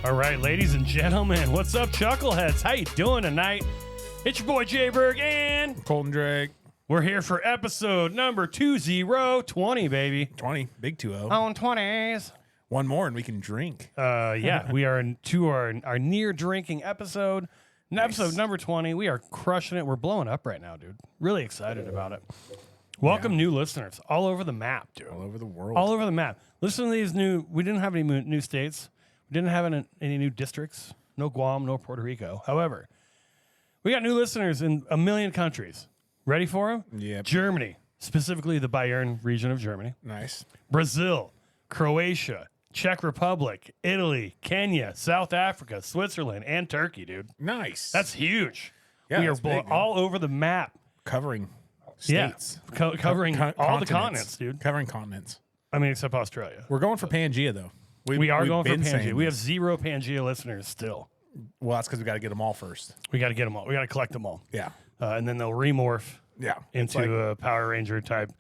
All right, ladies and gentlemen, what's up, Chuckleheads? How you doing tonight? It's your boy Jay Berg, and Colton Drake. We're here for episode number 2020, baby. 20, big 2-0. On 20s. One more and we can drink. Yeah, we are into our near drinking episode. Nice. Episode number 20. We are crushing it. We're blowing up right now, dude. Really excited about it. Welcome new listeners all over the map, dude. All over the world. All over the map. Listen to these we didn't have any new states. We didn't have any new districts. No Guam, no Puerto Rico. However, we got new listeners in a million countries. Ready for them? Yep. Germany, specifically the Bayern region of Germany. Nice. Brazil, Croatia, Czech Republic, Italy, Kenya, South Africa, Switzerland, and Turkey, dude. Nice. That's huge. Yeah, we are that's big, man. all over the map. Covering states. Yeah, covering all the continents, dude. Covering continents. I mean, except Australia. We're going for Pangea, though. We are going for been saying Pangea. We have this. 0 Pangea listeners still. Well, that's because we got to get them all first. We got to get them all. We got to collect them all. Yeah. And then they'll remorph Yeah. into a Power Ranger type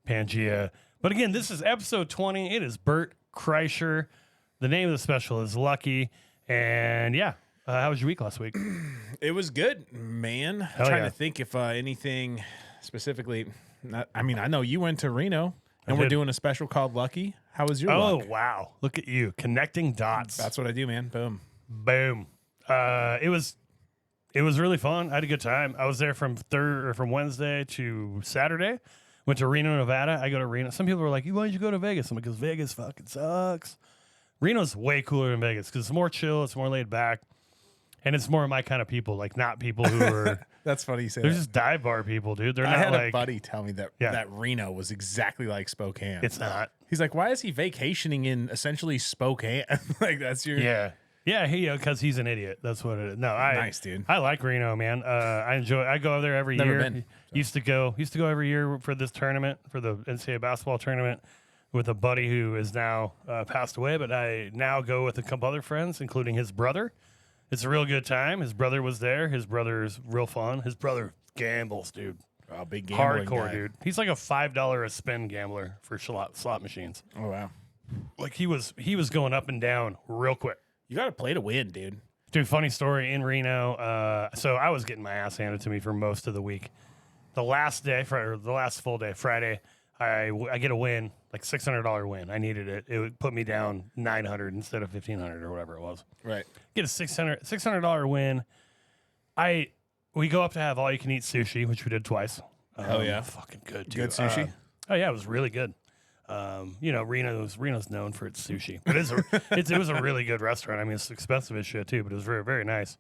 Pangea. But again, this is episode 20. It is Bert, Kreischer. The name of the special is Lucky. And yeah, how was your week last week? It was good, man. I'm Hell trying yeah. to think if anything specifically. I know you went to Reno and we're did. doing a special called Lucky. How was your Oh, luck? wow. Look at you. Connecting dots. That's what I do, man. Boom. Boom. It was really fun. I had a good time. I was there from Wednesday to Saturday. Went to Reno, Nevada. I go to Reno. Some people were like, why did you go to Vegas? I'm like, because Vegas fucking sucks. Reno's way cooler than Vegas because it's more chill, it's more laid back, and it's more of my kind of people, like not people who are That's funny you say they're that. just dive bar people, dude. They're I not had like a buddy tell me that Yeah. Reno was exactly like Spokane. it's not. He's like, why is he vacationing in essentially Spokane? Like that's your Yeah, because he's an idiot. That's what it is. No, nice, dude. I like Reno, man. I go there every Never year. been, so. Used to go every year for this tournament, for the NCAA basketball tournament, with a buddy who is now passed away. But I now go with a couple other friends, including his brother. It's a real good time. His brother was there. His brother's real fun. His brother gambles, dude. Oh, big gambling Hardcore, guy. dude. He's like a $5 a spin gambler for slot machines. Oh wow, Like he was going up and down real quick. you got to play to win, dude. Dude, funny story in Reno. So I was getting my ass handed to me for most of the week. The last day, the last full day, Friday, I get a win, like $600 win. I needed it. It would put me down $900 instead of $1,500 or whatever it was. Right. Get a $600 win. We go up to have all you can eat sushi, which we did twice. Hell yeah. Fucking good, dude. Good sushi? Oh yeah, it was really good. Reno's known for its sushi, but it was a really good restaurant. I mean, it's expensive as shit too, but it was very, very nice.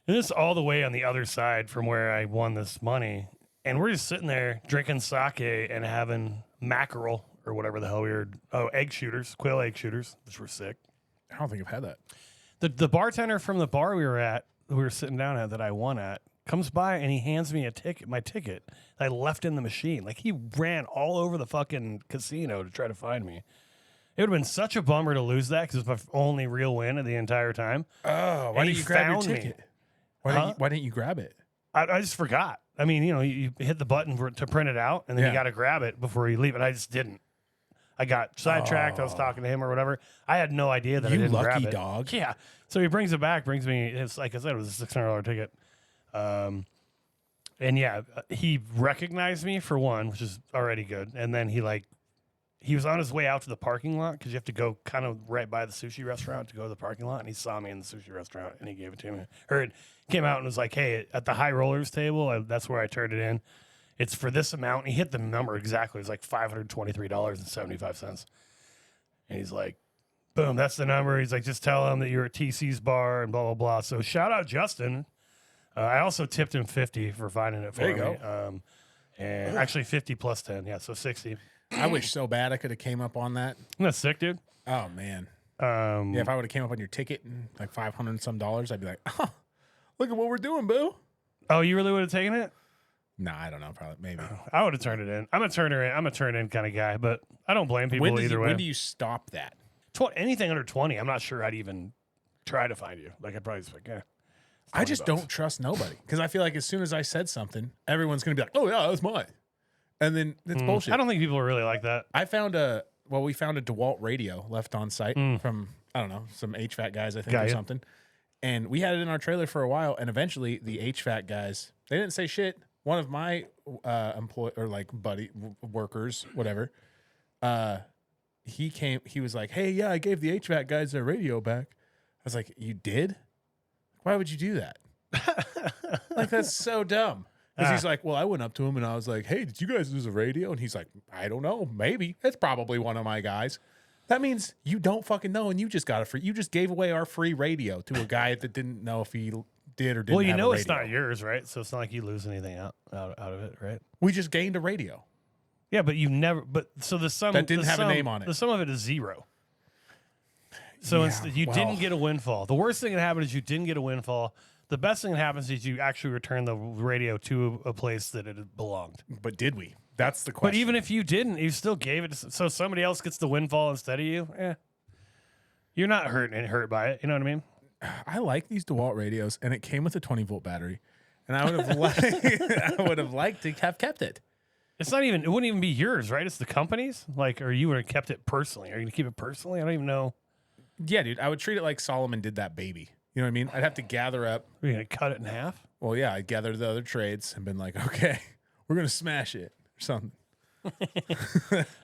And it's all the way on the other side from where I won this money, and we're just sitting there drinking sake and having mackerel or whatever the hell we were. Oh, quail egg shooters, which were sick. I don't think I've had that. The bartender from the bar we were sitting down at that I won at, comes by and he hands me my ticket I left in the machine. Like he ran all over the fucking casino to try to find me. It would have been such a bummer to lose that because it was my only real win of the entire time. Oh, why didn't you grab your found me. ticket? Why didn't you grab it? I just forgot. I mean, you hit the button to print it out and then you Yeah. got to grab it before you leave, and I just didn't. I got sidetracked. I was talking to him or whatever. I had no idea that I You didn't grab lucky it. dog. Yeah. So he brings it back, brings me, it's like I said, it was a $600 ticket. And yeah, he recognized me for one, which is already good. And then he was on his way out to the parking lot because you have to go kind of right by the sushi restaurant to go to the parking lot. And he saw me in the sushi restaurant and he gave it to me. Or it came out and was like, hey, at the high rollers table, that's where I turned it in. It's for this amount. And he hit the number exactly. It was like $523.75. And he's like, boom, that's the number. He's like, just tell him that you're at TC's bar and blah, blah, blah. So shout out Justin. I also tipped him 50 for finding it for There you me. go. And actually 50 plus 10. Yeah, so 60. I wish so bad I could have came up on that. Isn't that sick, dude? Oh man. Yeah, if I would have came up on your ticket and like $500 and some, I'd be like, oh, look at what we're doing, boo. Oh, you really would have taken it? Nah, I don't know. Probably, maybe. I would have turned it in. I'm a turn in kind of guy, but I don't blame people either way. When do you stop that? Anything under 20, I'm not sure I'd even try to find you. Like, I'd probably just like, I just don't trust nobody because I feel like as soon as I said something, everyone's going to be like, oh, yeah, that's mine. And then it's bullshit. I don't think people are really like that. we found a DeWalt radio left on site from I don't know, some HVAC guys, I think, Got or you. something. And we had it in our trailer for a while. And eventually the HVAC guys, they didn't say shit. One of my workers, whatever, he was like, hey, yeah, I gave the HVAC guys their radio back. I was like, you did? Why would you do that? Like, that's so dumb. Because he's like, well, I went up to him and I was like, hey, did you guys lose a radio? And he's like, I don't know. Maybe. It's probably one of my guys. That means you don't fucking know, and you just got you just gave away our free radio to a guy that didn't know if he did or didn't. Well, you have know a it's radio. not yours, right? So it's not like you lose anything out of it, right? We just gained a radio. Yeah, but you never. But so the sum That didn't the have a sum- name on it. The sum of it is 0. So Yeah, you well. didn't get a windfall. The worst thing that happened is you didn't get a windfall. The best thing that happens is you actually return the radio to a place that it belonged. But did we? That's the question. But even if you didn't, you still gave it. So somebody else gets the windfall instead of you. You're not hurt by it. You know what I mean? I like these DeWalt radios, and it came with a 20-volt battery, and I would have liked to have kept it. It's not even. It wouldn't even be yours, right? It's the company's. Like, or you would have kept it personally. Are you gonna keep it personally? I don't even know. Yeah, dude, I would treat it like Solomon did that baby. You know what I mean? I'd have to gather up. Are you gonna cut it in half? Well, yeah, I'd gather the other trades and been like, okay, we're gonna smash it or something.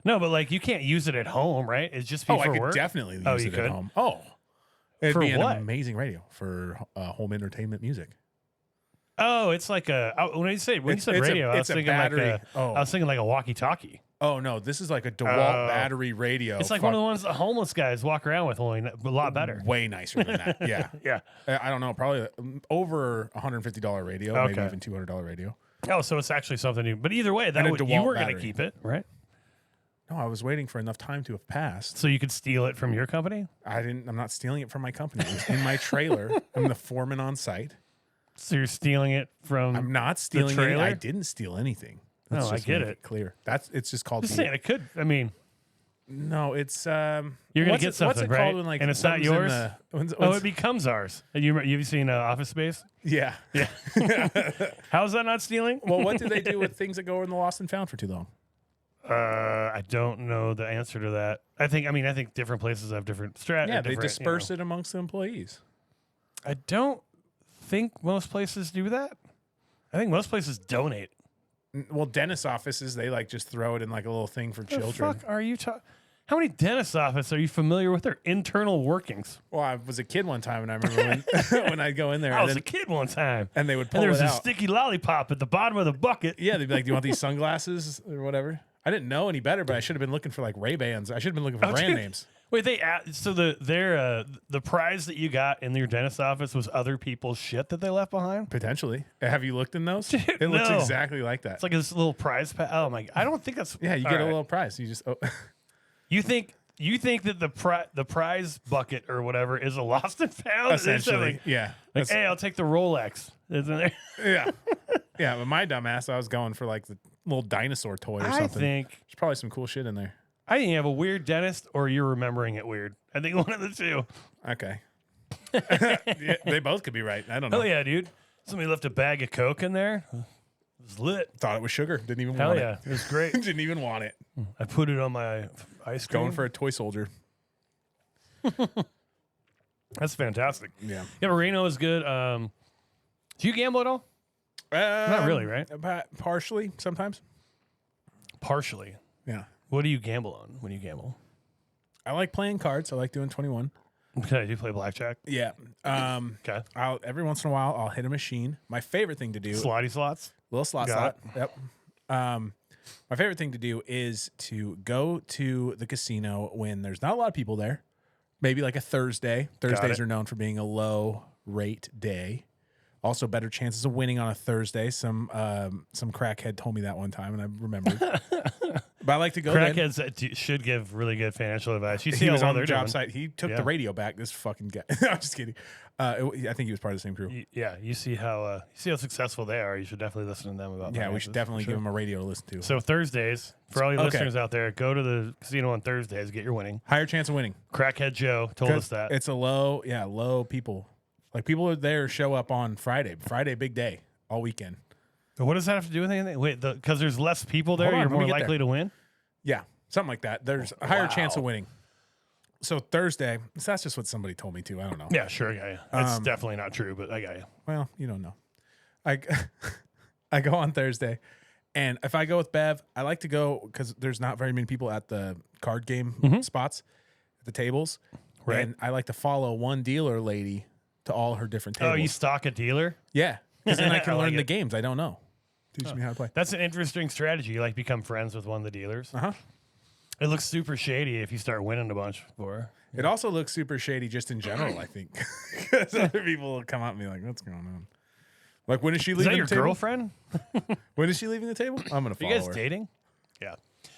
No, but like you can't use it at home, right? It's just be Oh, I for could work. definitely use Oh, it you at could? home. Oh, it'd For be what? an amazing radio for home entertainment music. Oh, it's like when you said It's radio, I was a thinking battery. like Oh. I was thinking like a walkie-talkie. Oh no, this is like a DeWalt Oh. battery radio. It's like one of the ones the homeless guys walk around with, only a lot better. Way nicer than that. Yeah. Yeah. I don't know, probably over $150 radio, maybe Okay. even $200 radio. Oh, so it's actually something new. But either way, And a you DeWalt were going to battery. keep it, right? No, I was waiting for enough time to have passed. So you could steal it from your company. I'm not stealing it from my company. It was in my trailer. I'm the foreman on site. So you're stealing it from. I'm not stealing it. trailer? I didn't steal anything. Let's No, I just get make it. clear. It's just called Just saying, it could. I mean, No, it's you're going to what's get it- something, what's it right? called when, like, And it's not something's in yours. the- Oh, it becomes ours. And you've seen Office Space? yeah. Yeah. How is that not stealing? Well, what do they do with things that go in the lost and found for too long? I don't know the answer to that. I think different places have different strategies. Yeah, they disperse it amongst the employees. I don't think most places do that. I think most places donate. Well, dentist offices, they like just throw it in like a little thing for The children. fuck are you talking? How many dentist offices are you familiar with their internal workings? Well, I was a kid one time, and I remember when when I'd go in there, I and, was then, a kid one time, and they would and pull there it was a out. sticky lollipop at the bottom of the bucket. Yeah, they'd be like, "Do you want these sunglasses or whatever?" I didn't know any better, but I should have been looking for like Ray-Bans. I should have been looking for brand dude. names. Wait, so the prize that you got in your dentist office was other people's shit that they left behind? Potentially. Have you looked in those? Dude, it looks no. exactly like that. It's like this little prize. Oh my! I don't think that's. Yeah, you all get a right. little prize. You just You think that the prize bucket or whatever is a lost and found? It's essentially, like, yeah. like, hey, I'll take the Rolex. Isn't there? Yeah. Yeah, but my dumbass, I was going for like the little dinosaur toy or I something. think There's probably some cool shit in there. you have a weird dentist, or you're remembering it weird. I think one of the two. Okay. Yeah, they both could be right. I don't know. Hell yeah, dude! Somebody left a bag of Coke in there. It was lit. Thought it was sugar. Didn't even Hell want yeah, it was great. it. Didn't even want it. I put it on my ice cream. Going for a toy soldier. That's fantastic. Yeah. Yeah, but Reno is good. Do you gamble at all? Not really, right? Partially, sometimes. Partially. Yeah. What do you gamble on when you gamble? I like playing cards. I like doing 21. Okay, do you play blackjack? Yeah. Okay. Every once in a while, I'll hit a machine. My favorite thing to do, Slotty slots? little slot. Got Yep. My favorite thing to do is to go to the casino when there's not a lot of people there. Maybe like a Thursday. Thursdays it. are known for being a low rate day. Also, better chances of winning on a Thursday. Some crackhead told me that one time, and I remembered. But I like to go there. Crackheads should give really good financial advice. You see He how was well on the they're job doing. site. He took Yeah. the radio back. This fucking guy. I'm just kidding. I think he was part of the same crew. Yeah, you see how successful they are. You should definitely listen to them about. Yeah, we finances, should for definitely sure. give him a radio to listen to. So Thursdays, for all you Okay. listeners out there, go to the casino on Thursdays, get your winning. Higher chance of winning. Crackhead Joe told us that. It's a low people. Like people are there show up on Friday. Friday, big day, all weekend. But what does that have to do with anything? Wait, because there's less people there, Hold on, you're let me more get likely there. to win? Yeah, something like that. There's a higher chance of Wow. winning. So Thursday, so that's just what somebody told me too. I don't know. Yeah, sure, I got you. That's definitely not true, but I got you. Well, you don't know. I go on Thursday, and if I go with Bev, I like to go because there's not very many people at the card game spots, at the tables. Right. And I like to follow one dealer lady to all her different tables. Oh, you stock a dealer? Yeah, because then I can I like learn the it. games I don't know. Teach me how to play. That's an interesting strategy. You like become friends with one of the dealers. It looks super shady if you start winning a bunch for her. It also looks super shady just in general, I think. Because other people will come at me like, what's going on? Like, when is she Is leaving that your the table? girlfriend? When is she leaving the table? I'm going to Are follow you guys her. dating? Yeah.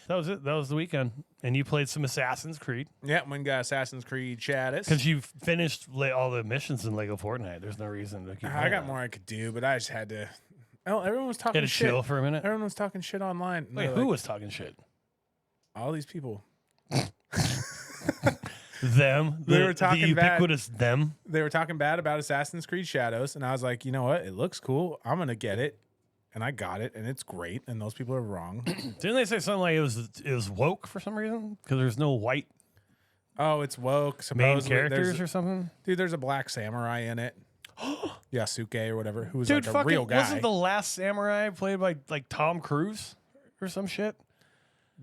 That was it. That was the weekend. And you played some Assassin's Creed. Yeah, when got Assassin's Creed Shadows. Because you finished all the missions in Lego Fortnite. There's no reason to keep I got more I could do, but I just had to. Oh, everyone was You talking had to shit. chill for a minute. Everyone was talking shit online. Wait, who was talking shit? All these people. Them. They were talking the bad. ubiquitous them. They were talking bad about Assassin's Creed Shadows, and I was like, you know what? It looks cool. I'm gonna get it, and I got it, and it's great. And those people are wrong. Didn't they say something like it was woke for some reason? Because there's no white Oh, it's woke. main Supposedly, characters or something? dude, there's a black samurai in it. Yasuke or whatever, who was Dude, like a fucking real guy. wasn't the Last Samurai played by like Tom Cruise or some shit?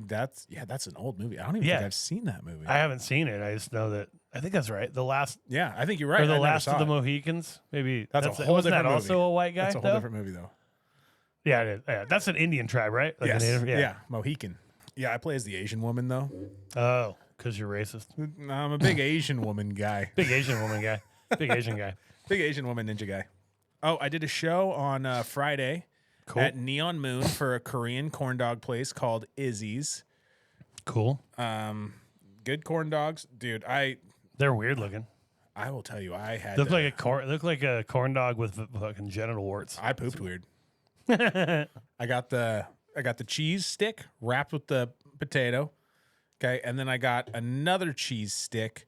That's an old movie. I don't even Yeah. think I've seen that movie. I haven't seen it. I just know that. I think that's right. The last Yeah, I think you're right. or the I never last saw of the it. Mohicans. Maybe That's a whole wasn't that different also movie. a white guy? That's a whole though? different movie, though. Yeah, it is. Yeah, that's an Indian tribe, right? Like a Yes. native- Yeah, Mohican. Yeah, I play as the Asian woman though. Oh, because you're racist. I'm a big Asian woman guy. Big Asian woman guy. Big Asian guy. Big Asian woman ninja guy. Oh, I did a show on Friday Cool. at Neon Moon for a Korean corn dog place called Izzy's. Cool. Good corn dogs, dude. They're weird looking. I will tell you, I had Look like a corn dog with fucking genital warts. I pooped weird. I got the cheese stick wrapped with the potato. Okay, and then I got another cheese stick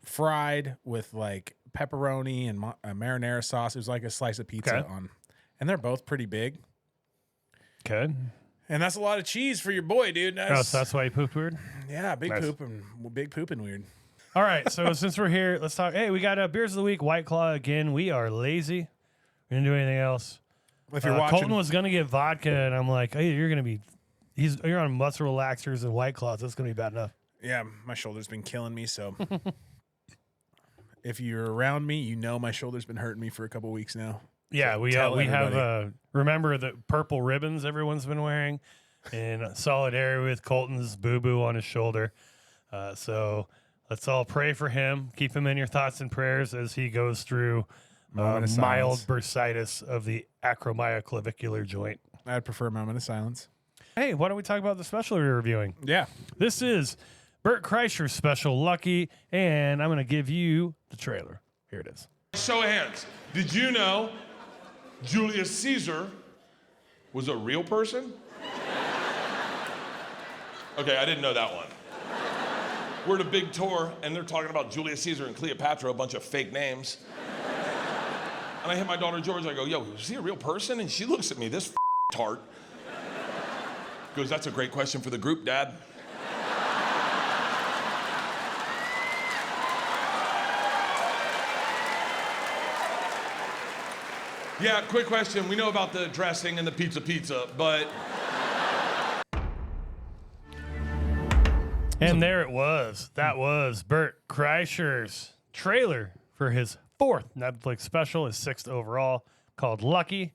fried with like pepperoni and marinara sauce. It was like a slice of pizza Okay. on, and they're both pretty big. Okay. And that's a lot of cheese for your boy, dude. Oh, so that's why you pooped weird? Yeah, big Nice. pooping weird. All right. So since we're here, let's talk. Hey, we got Beers of the Week, White Claw again. We are lazy. We didn't do anything else. If you're watching, Colton was going to get vodka, and I'm like, hey, you're on muscle relaxers and White Claws. That's going to be bad enough. yeah, my shoulder's been killing me. So if you're around me, you know my shoulder's been hurting me for a couple weeks now. Yeah, So we tell have everybody. remember the purple ribbons everyone's been wearing in solidarity with Colton's boo-boo on his shoulder. So let's all pray for him. Keep him in your thoughts and prayers as he goes through Moment of mild silence. bursitis of the acromioclavicular joint. I'd prefer a moment of silence. Hey, why don't we talk about the special we're reviewing? Yeah. This is Bert Kreischer's special, Lucky, and I'm going to give you the trailer. Here it is. Show of hands. Did you know Julius Caesar was a real person? Okay, I didn't know that one. We're at a big tour, and they're talking about Julius Caesar and Cleopatra, a bunch of fake names. And I hit my daughter George, I go, yo, is he a real person? And she looks at me, this tart. Goes, that's a great question for the group, Dad. Yeah, quick question. We know about the dressing and the pizza, but And there it was. That was Bert Kreischer's trailer for his 4th Netflix special, his 6th overall, called Lucky.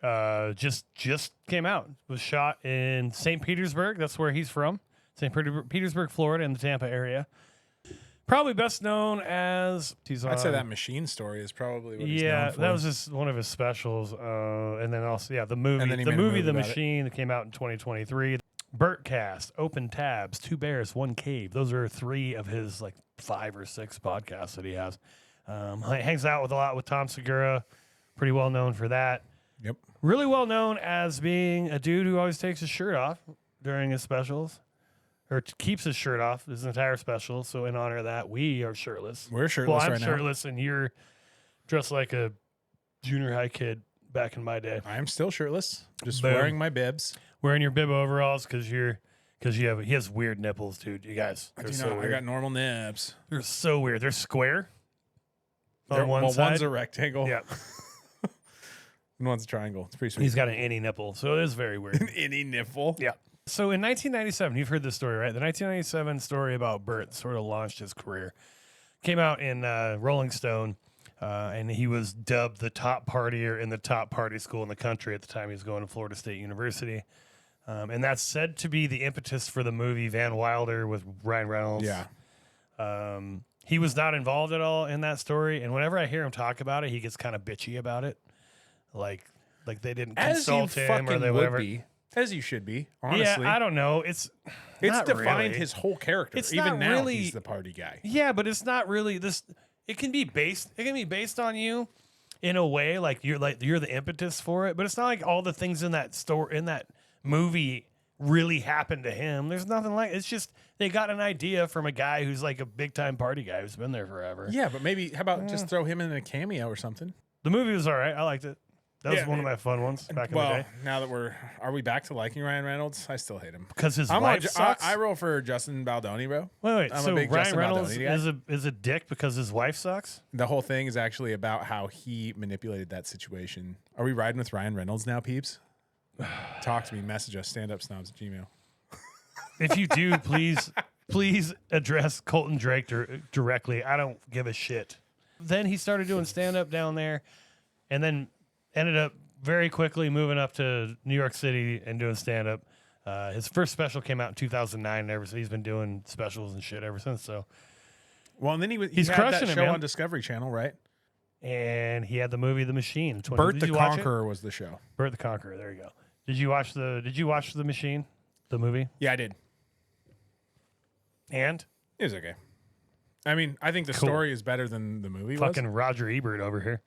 Just came out. Was shot in St. Petersburg. That's where he's from. St. Petersburg, Florida, in the Tampa area. Probably best known as I'd say that machine story is probably what he's yeah, known for. that was just one of his specials. And then also, the movie, And then he the made a movie The about it. Machine, that came out in 2023. Bertcast, Open Tabs, 2 Bears, 1 Cave. Those are 3 of his like 5 or 6 podcasts that he has. He hangs out with a lot with Tom Segura. Pretty well known for that. Yep. Really well known as being a dude who always takes his shirt off during his specials, or keeps his shirt off his entire special. So in honor of that, we are shirtless. We're shirtless Well, I'm right now. shirtless, and you're dressed like a junior high kid back in my day, I am still shirtless, just Boom. wearing my bibs. wearing your bib overalls because you're because he has weird nipples, dude. You guys, I they're do so not. weird. I got normal nips. They're so weird. They're square. On Well, one side. one's a rectangle. Yeah. And one's a triangle. It's pretty sweet. He's got an any nipple, so it is very weird. Any nipple. Yeah. So in 1997, you've heard this story, right? The 1997 story about Bert sort of launched his career. Came out in Rolling Stone, and he was dubbed the top partier in the top party school in the country at the time. He was going to Florida State University. And that's said to be the impetus for the movie Van Wilder with Ryan Reynolds. Yeah. He was not involved at all in that story, and whenever I hear him talk about it, he gets kind of bitchy about it. Like they didn't consult him or they whatever. As you should be, honestly. Yeah, I don't know. It's not defined really. his whole character. It's Even not now, really- he's the party guy. Yeah, but it's not really this. It can be based on you in a way, like you're the impetus for it. But it's not like all the things in that movie really happened to him. There's nothing like. It's just they got an idea from a guy who's like a big time party guy who's been there forever. Yeah, but maybe how about just throw him in a cameo or something? The movie was all right. I liked it. That was Yeah, one of my fun ones back in the day. Now that are we back to liking Ryan Reynolds? I still hate him. Because his wife sucks. I roll for Justin Baldoni, bro. Wait. I'm a So big Ryan Justin Reynolds Baldoni guy. is a dick because his wife sucks? The whole thing is actually about how he manipulated that situation. Are we riding with Ryan Reynolds now, peeps? Talk to me. Message us. StandUpSnobs@gmail. If you do, please address Colton Drake directly. I don't give a shit. Then he started doing stand-up down there, and then ended up very quickly moving up to New York City and doing stand-up. His first special came out in 2009, and ever since he's been doing specials and shit ever since. So, Well, and then He's had crushing that it, show man. on Discovery Channel, right? and he had the movie The Machine. Bert Did the you watch it? Conqueror was the show. Bert the Conqueror. There you go. Did you watch The Machine, the movie? Yeah, I did. And It was okay. I mean, I think the Cool. story is better than the movie fucking was. Roger Ebert over here.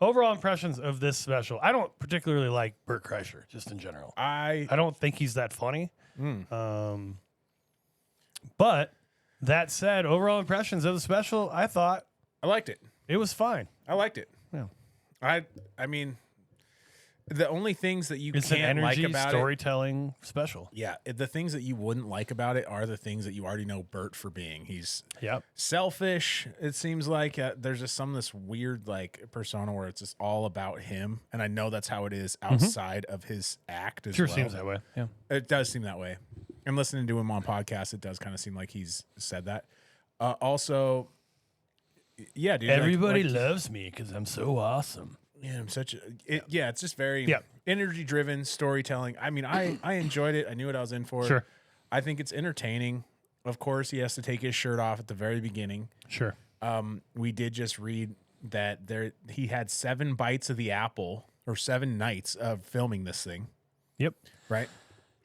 Overall impressions of this special. I don't particularly like Bert Kreischer, just in general. I I don't think he's that funny. But that said, overall impressions of the special, I thought liked it. it was fine. I liked it. Yeah. I mean, the only things that you It's an can't like energy about it. storytelling special. Yeah, the things that you wouldn't like about it are the things that you already know Bert for being. He's Yep. selfish. It seems like there's just this weird like persona where it's just all about him, and I know that's how it is outside of his act as Sure well. seems that way. Yeah. It does seem that way. And listening to him on podcasts, it does kind of seem like he's said that. Also, yeah, dude. Everybody loves me because I'm so awesome. Yeah, I'm such a. It's just very Yeah. energy driven storytelling. I mean, I enjoyed it. I knew what I was in for. Sure. I think it's entertaining. Of course, he has to take his shirt off at the very beginning. Sure. We did just read that he had 7 bites of the apple or 7 nights of filming this thing. Yep. Right.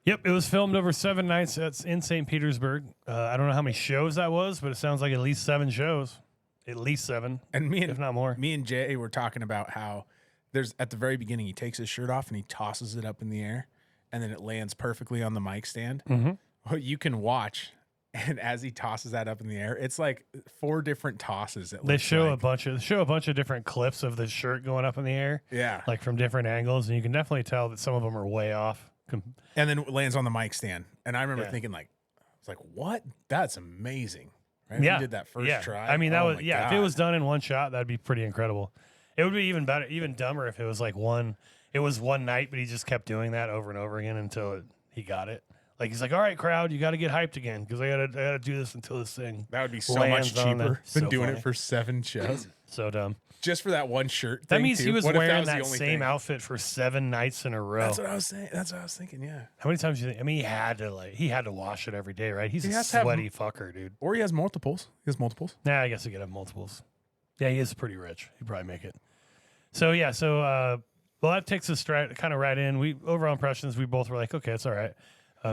Yep, it was filmed over 7 nights. That's in St. Petersburg. I don't know how many shows that was, but it sounds like at least 7 shows. At least 7, And if not more. me and Jay were talking about how there's at the very beginning he takes his shirt off and he tosses it up in the air, and then it lands perfectly on the mic stand. Well, you can watch, and as he tosses that up in the air, it's like 4 different tosses. They show a bunch of different clips of the shirt going up in the air, yeah, like from different angles, and you can definitely tell that some of them are way off. and then it lands on the mic stand. And I remember Yeah. thinking like, it's like, what? That's amazing. Right? If Yeah, you did that first try. I mean, that oh was my If God. it was done in one shot, that'd be pretty incredible. It would be even better, even dumber if it was like one. It was one night, but he just kept doing that over and over again until he got it. Like he's like, "All right, crowd, you got to get hyped again because I gotta do this until this thing." That would be so lands much on the- cheaper than so doing funny. it for 7 shows. So dumb. Just for that one shirt. That thing, means he too. was What if wearing was the that only same thing? outfit for 7 nights in a row. That's what I was saying. That's what I was thinking. Yeah. How many times do you think? I mean, he had to wash it every day, right? He's He a has to have- sweaty fucker, dude. Or he has multiples. He has multiples. Nah, I guess he could have multiples. Yeah, he is pretty rich. He'd probably make it. So yeah, well, that takes us kind of right in. We overall impressions. We both were like, okay, it's all right.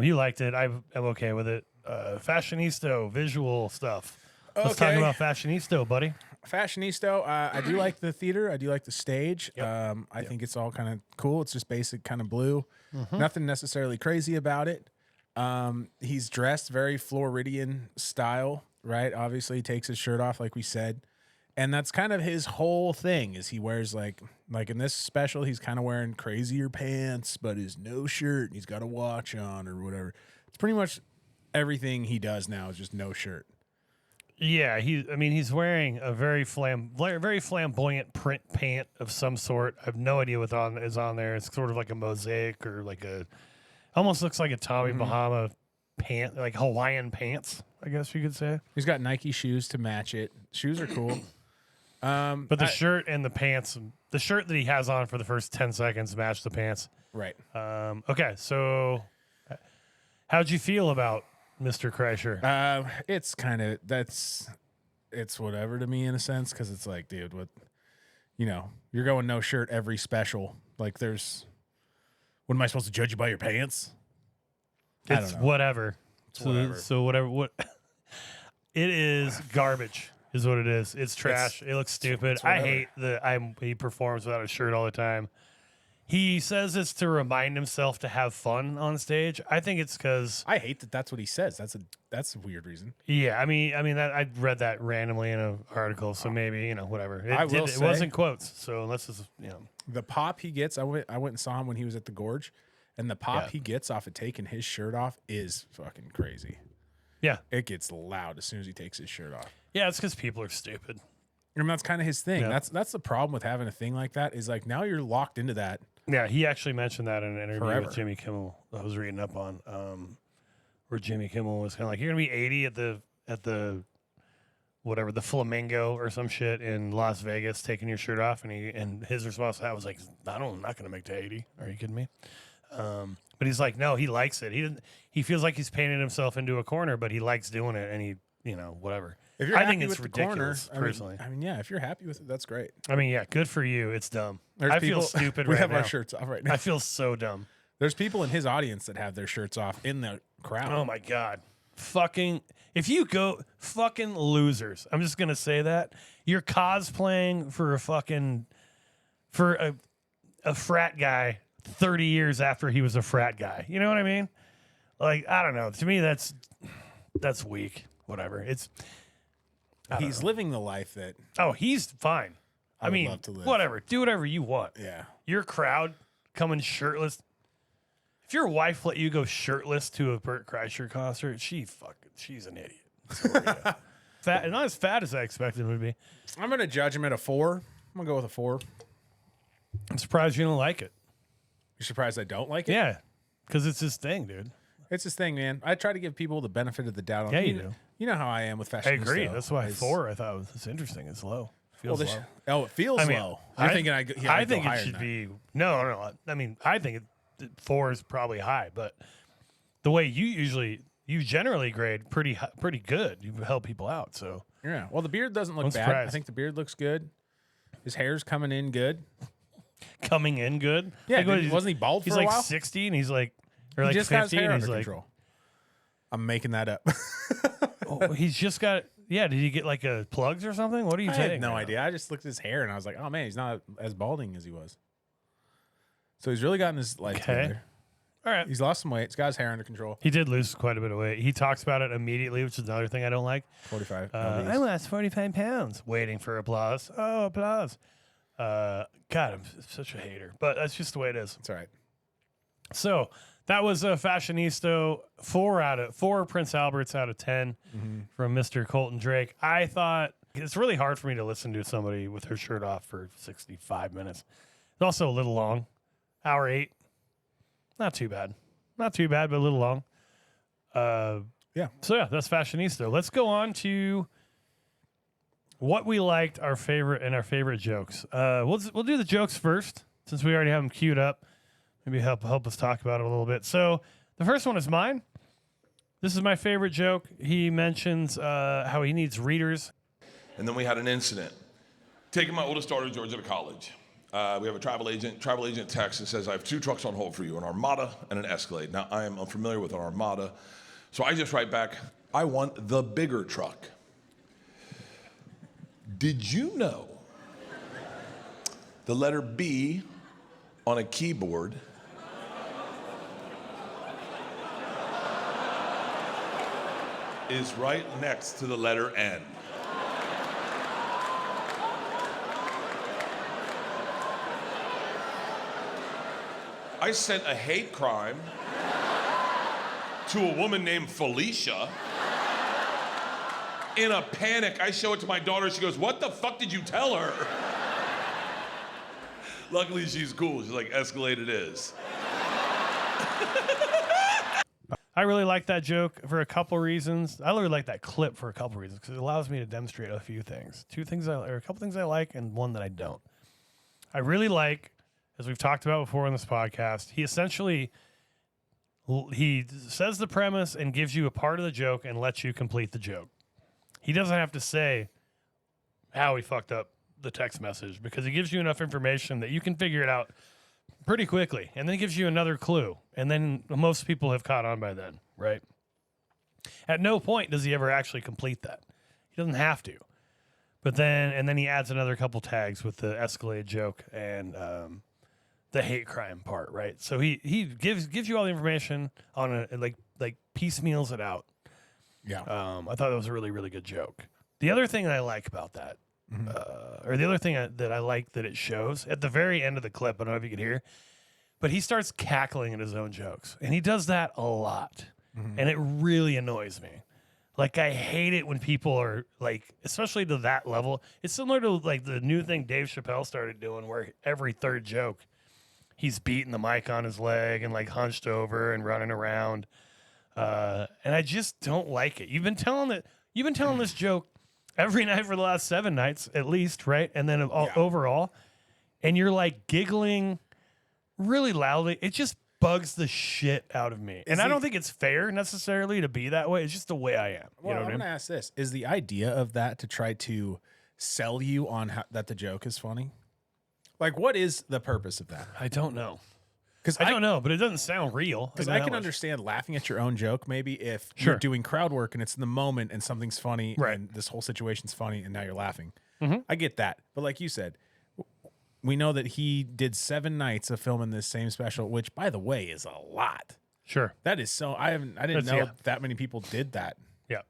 You liked it. I'm okay with it. Fashionisto, visual stuff. Let's talk Okay. about Fashionisto, buddy. Fashionisto. I do like the theater. I do like the stage. Yep. I think it's all kind of cool. It's just basic kind of blue. Nothing necessarily crazy about it. He's dressed very Floridian style, right? Obviously, he takes his shirt off, like we said. And that's kind of his whole thing is he wears like in this special, he's kind of wearing crazier pants, but his no shirt and he's got a watch on or whatever. It's pretty much everything he does now is just no shirt. Yeah, he's wearing a very flamboyant print pant of some sort. I have no idea what is on there. It's sort of like a mosaic or like almost looks like a Tommy Bahama pant, like Hawaiian pants, I guess you could say. He's got Nike shoes to match it. Shoes are cool. But the shirt and the pants, the shirt that he has on for the first 10 seconds match the pants. Right. Okay, so how'd you feel about Mr. Kreischer? It's kind of it's whatever to me in a sense, because it's like, dude, what, you're going no shirt every special. Like, what am I supposed to judge you by your pants? It's whatever. Whatever. So whatever. What it is, garbage is what it is. It's trash. It looks stupid. I hate he performs without a shirt all the time. He says it's to remind himself to have fun on stage. I think it's because I hate that. That's what he says. That's a weird reason. Yeah, I mean I read that randomly in an article, so maybe whatever. It say, wasn't quotes, so let's just the pop he gets. I went and saw him when he was at the Gorge, and the pop he gets off of taking his shirt off is fucking crazy. Yeah, it gets loud as soon as he takes his shirt off. Yeah, it's because people are stupid. And that's kind of his thing. Yeah. That's the problem with having a thing like that, is like now you're locked into that. Yeah, he actually mentioned that in an interview Forever. with Jimmy Kimmel. I was reading up on where Jimmy Kimmel was kind of like, "You're gonna be 80 at the whatever, the Flamingo or some shit in Las Vegas, taking your shirt off," and his response to that was like, "I'm not gonna make to 80. Are you kidding me?" But he's like, no, he likes it. He feels like he's painted himself into a corner, but he likes doing it, and he whatever. If you're I happy think it's with ridiculous, the corner, personally. I mean, yeah, if you're happy with it, that's great. I mean, yeah, good for you. It's dumb. There's I people, feel stupid we right have now. our shirts off right now. I feel so dumb. There's people in his audience that have their shirts off in the crowd. Oh my God. If you go fucking losers, I'm just going to say that. You're cosplaying for a frat guy 30 years after he was a frat guy. You know what I mean? Like, I don't know. To me, that's weak. Whatever. He's living the life that he's fine. I would mean, love to live. whatever. Do whatever you want. Yeah. Your crowd coming shirtless. If your wife let you go shirtless to a Bert Kreischer concert, she's an idiot. Fat, not as fat as I expected it would be. I'm going to judge him at a 4. I'm going to go with a 4. I'm surprised you don't like it. You're surprised I don't like it? Yeah, because it's his thing, dude. It's his thing, man. I try to give people the benefit of the doubt on Yeah, you do. You know how I am with Fashionisto. I agree. That's why 4 I thought was interesting. It's low. Feels low. It feels low. You're thinking I think go it should be no. I mean, I think 4 is probably high, but the way you generally grade pretty good. You help people out, so yeah. Well, the beard doesn't look I'm bad. surprised. I think the beard looks good. His hair's coming in good. Coming in good. Yeah, wasn't he bald for he's a like while? 60 and he's like, or He like just 50 got his hair and he's under like, control. I'm making that up. he's just got. Yeah, did he get like a plugs or something? What are you I saying? had no right now? idea. I just looked at his hair and I was like, oh man, he's not as balding as he was. So he's really gotten his life together. All right. He's lost some weight. He's got his hair under control. He did lose quite a bit of weight. He talks about it immediately, which is another thing I don't like. 45. I lost 45 pounds waiting for applause. Oh, applause. God, I'm such a hater, but that's just the way it is. It's all right. So that was a Fashionisto 4 Prince Alberts out of 10 from Mr. Colton Drake. I thought it's really hard for me to listen to somebody with her shirt off for 65 minutes. It's also a little long. Hour 8. Not too bad. Not too bad, but a little long. Yeah. So yeah, that's Fashionisto. Let's go on to what we liked, our favorite jokes. We'll do the jokes first, since we already have them queued up. Maybe help us talk about it a little bit. So the first one is mine. This is my favorite joke. He mentions how he needs readers. And then we had an incident. Taking my oldest daughter, Georgia, to college. We have a travel agent. Travel agent texts and says, I have 2 trucks on hold for you, an Armada and an Escalade. Now, I am unfamiliar with an Armada, so I just write back, I want the bigger truck. Did you know the letter B on a keyboard is right next to the letter N? I sent a hate crime to a woman named Felicia. In a panic, I show it to my daughter. She goes, "What the fuck did you tell her?" Luckily, she's cool. She's like, "Escalade it is." I really like that joke for a couple reasons. I really like that clip for a couple reasons because it allows me to demonstrate a few things. A couple things I like and one that I don't. I really like, as we've talked about before on this podcast, he says the premise and gives you a part of the joke and lets you complete the joke. He doesn't have to say how he fucked up the text message because he gives you enough information that you can figure it out pretty quickly, and then he gives you another clue, and then most people have caught on by then, right? At no point does he ever actually complete that. He doesn't have to. But then he adds another couple tags with the Escalade joke and the hate crime part, right? So he gives you all the information on a like piecemeals it out. Yeah. I thought that was a really, really good joke. The other thing I like about that, or the other thing that I like that it shows at the very end of the clip, I don't know if you can hear, but he starts cackling at his own jokes. And he does that a lot. And it really annoys me. Like, I hate it when people are, like, especially to that level. It's similar to, like, the new thing Dave Chappelle started doing where every third joke, he's beating the mic on his leg and, like, hunched over and running around. And I just don't like it. You've been telling this joke every night for the last 7 nights, at least, right? And then overall, and you're like giggling really loudly. It just bugs the shit out of me. And I don't think it's fair necessarily to be that way. It's just the way I am. Well, You know I'm going to ask this. Is the idea of that to try to sell you on that the joke is funny? Like, what is the purpose of that? I don't know. Because I don't know, but it doesn't sound real. Because I can understand laughing at your own joke, maybe if Sure. you're doing crowd work and it's in the moment and something's funny Right. and this whole situation's funny and now you're laughing. Mhm. I get that. But like you said, we know that he did 7 nights of filming this same special, which, by the way, is a lot. Sure. That is so. I didn't know that many people did that. Yeah.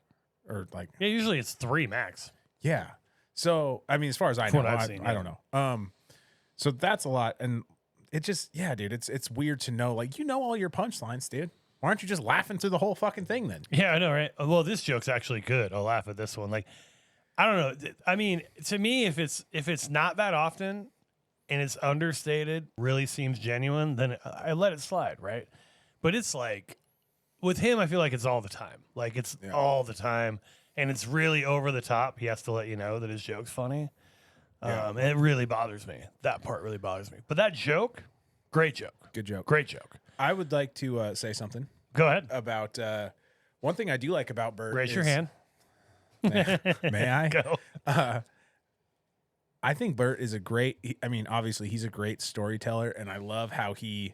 Or like. Yeah. Usually it's 3 max. Yeah. So I mean, as far as I know, I don't know. So that's a lot, and it just dude. It's weird to know. Like, you know all your punchlines, dude. Why aren't you just laughing through the whole fucking thing then? Yeah, I know, right? Well, this joke's actually good. I'll laugh at this one. Like, I don't know. I mean, to me, if it's not that often and it's understated, really seems genuine, then I let it slide, right? But it's like with him, I feel like it's all the time. Like, it's all the time, and it's really over the top. He has to let you know that his joke's funny. And it really bothers me. That part really bothers me. But that joke, great joke. Good joke. Great joke. I would like to say something. Go ahead. About one thing I do like about Bert. Raise your hand. May I? Go. I think Bert is obviously he's a great storyteller, and I love how he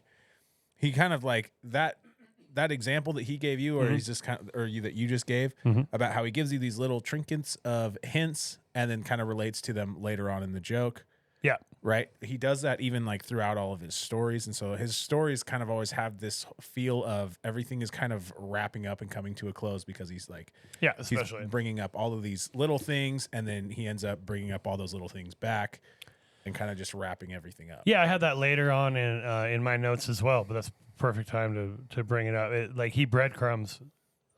kind of like that example that he gave you, or he's just kind of, or you that you just gave about how he gives you these little trinkets of hints and then kind of relates to them later on in the joke. Yeah. Right. He does that even like throughout all of his stories. And so his stories kind of always have this feel of everything is kind of wrapping up and coming to a close because he's like, especially he's bringing up all of these little things. And then he ends up bringing up all those little things back and kind of just wrapping everything up. Yeah, I had that later on in my notes as well, but that's perfect time to bring it up. Like, he breadcrumbs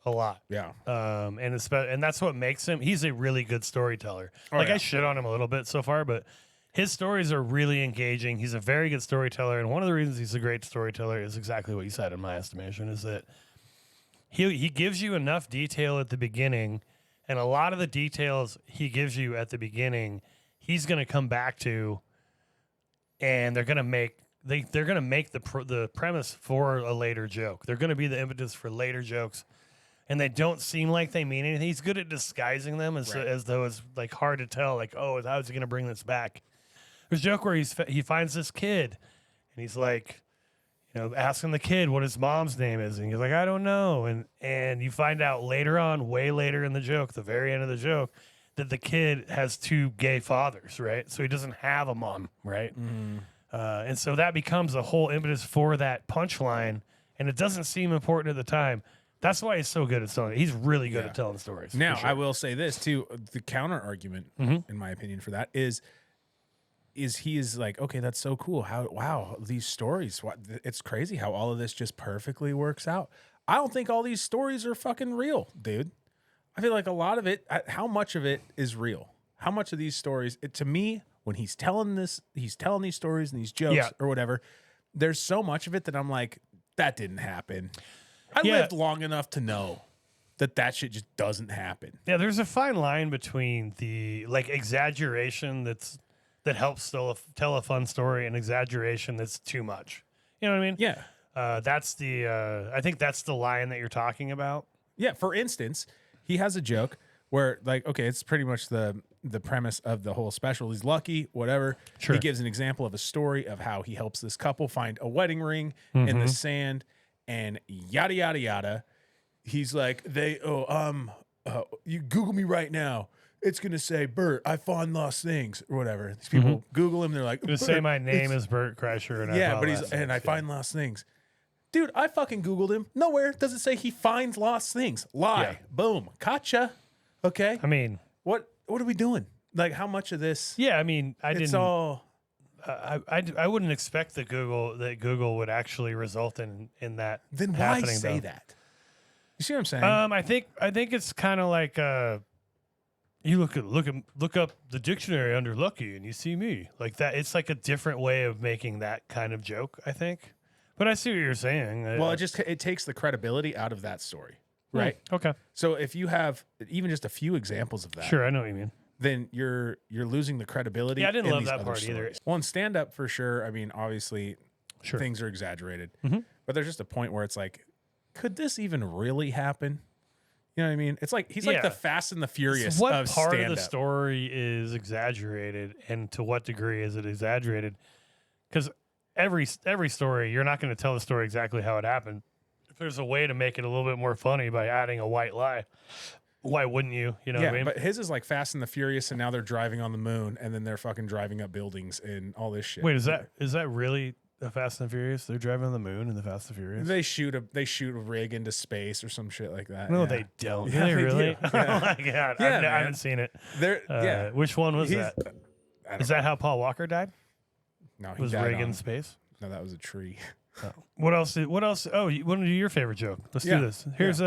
a lot. Yeah. And that's what makes him, he's a really good storyteller. I shit on him a little bit so far, but his stories are really engaging. He's a very good storyteller, and one of the reasons he's a great storyteller is exactly what you said, in my estimation, is that he gives you enough detail at the beginning, and a lot of the details he gives you at the beginning, he's going to come back to, and they're going to make the premise for a later joke. They're going to be the impetus for later jokes, and they don't seem like they mean anything. He's good at disguising them as though it's like hard to tell. Like, oh, how is he going to bring this back? There's a joke where he finds this kid, and he's like, asking the kid what his mom's name is, and he's like, I don't know, and you find out later on, way later in the joke, the very end of the joke, that the kid has 2 gay fathers, right? So he doesn't have a mom, right? And so that becomes a whole impetus for that punchline, and it doesn't seem important at the time. That's why he's so good at telling. He's really good at telling stories. Now, for sure. I will say this too: the counter argument, in my opinion, for that is he is like, okay, that's so cool. Wow, these stories. It's crazy how all of this just perfectly works out. I don't think all these stories are fucking real, dude. I feel like a lot of it, how much of it is real? How much of these stories, to me, when he's telling these stories and these jokes or whatever, there's so much of it that I'm like, that didn't happen. I lived long enough to know that shit just doesn't happen. Yeah, there's a fine line between the like exaggeration that helps tell a fun story and exaggeration that's too much. You know what I mean? Yeah. That's I think that's the line that you're talking about. Yeah. For instance, he has a joke where, like, okay, it's pretty much the premise of the whole special. He's lucky, whatever. Sure. He gives an example of a story of how he helps this couple find a wedding ring in the sand and yada, yada, yada. He's like, you Google me right now. It's going to say, Bert, I found lost things or whatever. These people Google him. They're like, Just say my name is Bert Kreischer. And I find lost things. Dude, I fucking Googled him. Nowhere does it say he finds lost things. Lie. Yeah. Boom. Gotcha. Okay. I mean, what are we doing? Like, how much of this? yeah, I mean, It's all. I wouldn't expect that Google would actually result in that. Then why happening, say though. that? You see what I'm saying? I think it's kind of like you look up the dictionary under lucky and you see me like that. It's like a different way of making that kind of joke, I think. But I see what you're saying. Well, it takes the credibility out of that story, right? Okay. So if you have even just a few examples of that, Sure, I know what you mean. then you're losing the credibility. Yeah, I didn't in love these that other part stories. either. Well, in stand up for sure. I mean, obviously, Sure. things are exaggerated, but there's just a point where it's like, could this even really happen? You know what I mean? It's like he's like the Fast and the Furious So what of part stand-up. of the story is exaggerated, and to what degree is it exaggerated? Because every story, you're not going to tell the story exactly how it happened. If there's a way to make it a little bit more funny by adding a white lie, why wouldn't you? You know what I mean? But his is like Fast and the Furious, and now they're driving on the moon, and then they're fucking driving up buildings and all this shit. Wait, is that really the Fast and Furious? They're driving on the moon in the Fast and Furious? They shoot a rig into space or some shit like that. No, yeah. they don't. Yeah, They they really? do. Oh my god! Yeah, I haven't seen it. They're Which one was He's- that? I don't Is that how Paul Walker died? No, he Was died rig in on- space? No, that was a tree. What else? Oh, you want to do your favorite joke? Let's Yeah. do this. Here's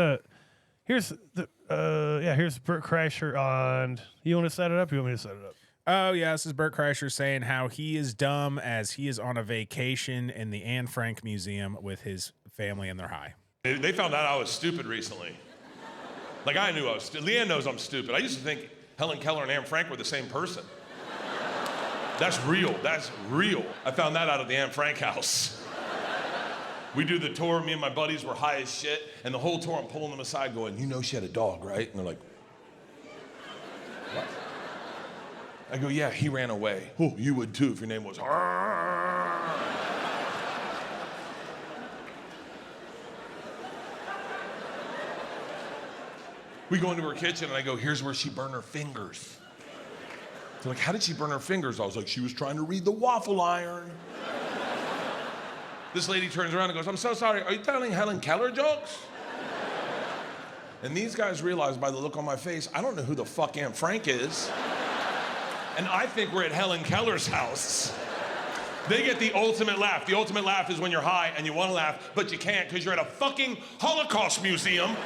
here's Bert Kreischer on. You want to set it up? You want me to set it up? Oh yeah, this is Bert Kreischer saying how he is dumb as he is on a vacation in the Anne Frank Museum with his family and they're high. They found out I was stupid recently. Like, I knew I was stupid. Leanne knows I'm stupid. I used to think Helen Keller and Anne Frank were the same person. That's real. That's real. I found that out at the Anne Frank house. We do the tour. Me and my buddies were high as shit. And the whole tour, I'm pulling them aside going, you know she had a dog, right? And they're like, what? I go, yeah, he ran away. Oh, you would too if your name was. We go into her kitchen and I go, here's where she burned her fingers. They're like, how did she burn her fingers? I was like, she was trying to read the waffle iron. This lady turns around and goes, I'm so sorry, are you telling Helen Keller jokes? And these guys realize by the look on my face, I don't know who the fuck Anne Frank is. And I think we're at Helen Keller's house. They get the ultimate laugh. The ultimate laugh is when you're high and you want to laugh, but you can't because you're at a fucking Holocaust museum.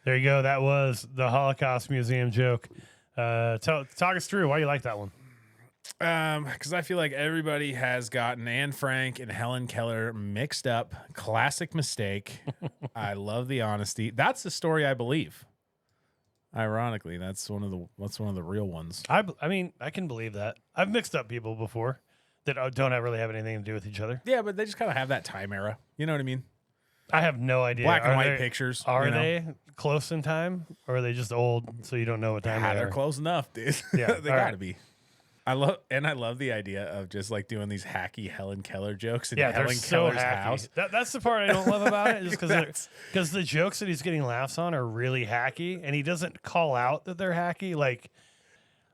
There you go. That was the Holocaust Museum joke. Talk us through why you like that one. Because I feel like everybody has gotten Anne Frank and Helen Keller mixed up. Classic mistake. I love the honesty. That's the story I believe. Ironically, that's one of the real ones. I mean, I can believe that. I've mixed up people before that don't really have anything to do with each other. Yeah, but they just kind of have that time era. You know what I mean? I have no idea. Black and Are white they- pictures. Are you know? they close in time, or are they just old, so you don't know what time they They're are? close enough, dude. Yeah, they all gotta right. be. I love the idea of just like doing these hacky Helen Keller jokes in Yeah, they're Helen so Keller's hacky. house. That's the part I don't love about it, is That's- because the jokes that he's getting laughs on are really hacky, and he doesn't call out that they're hacky. Like,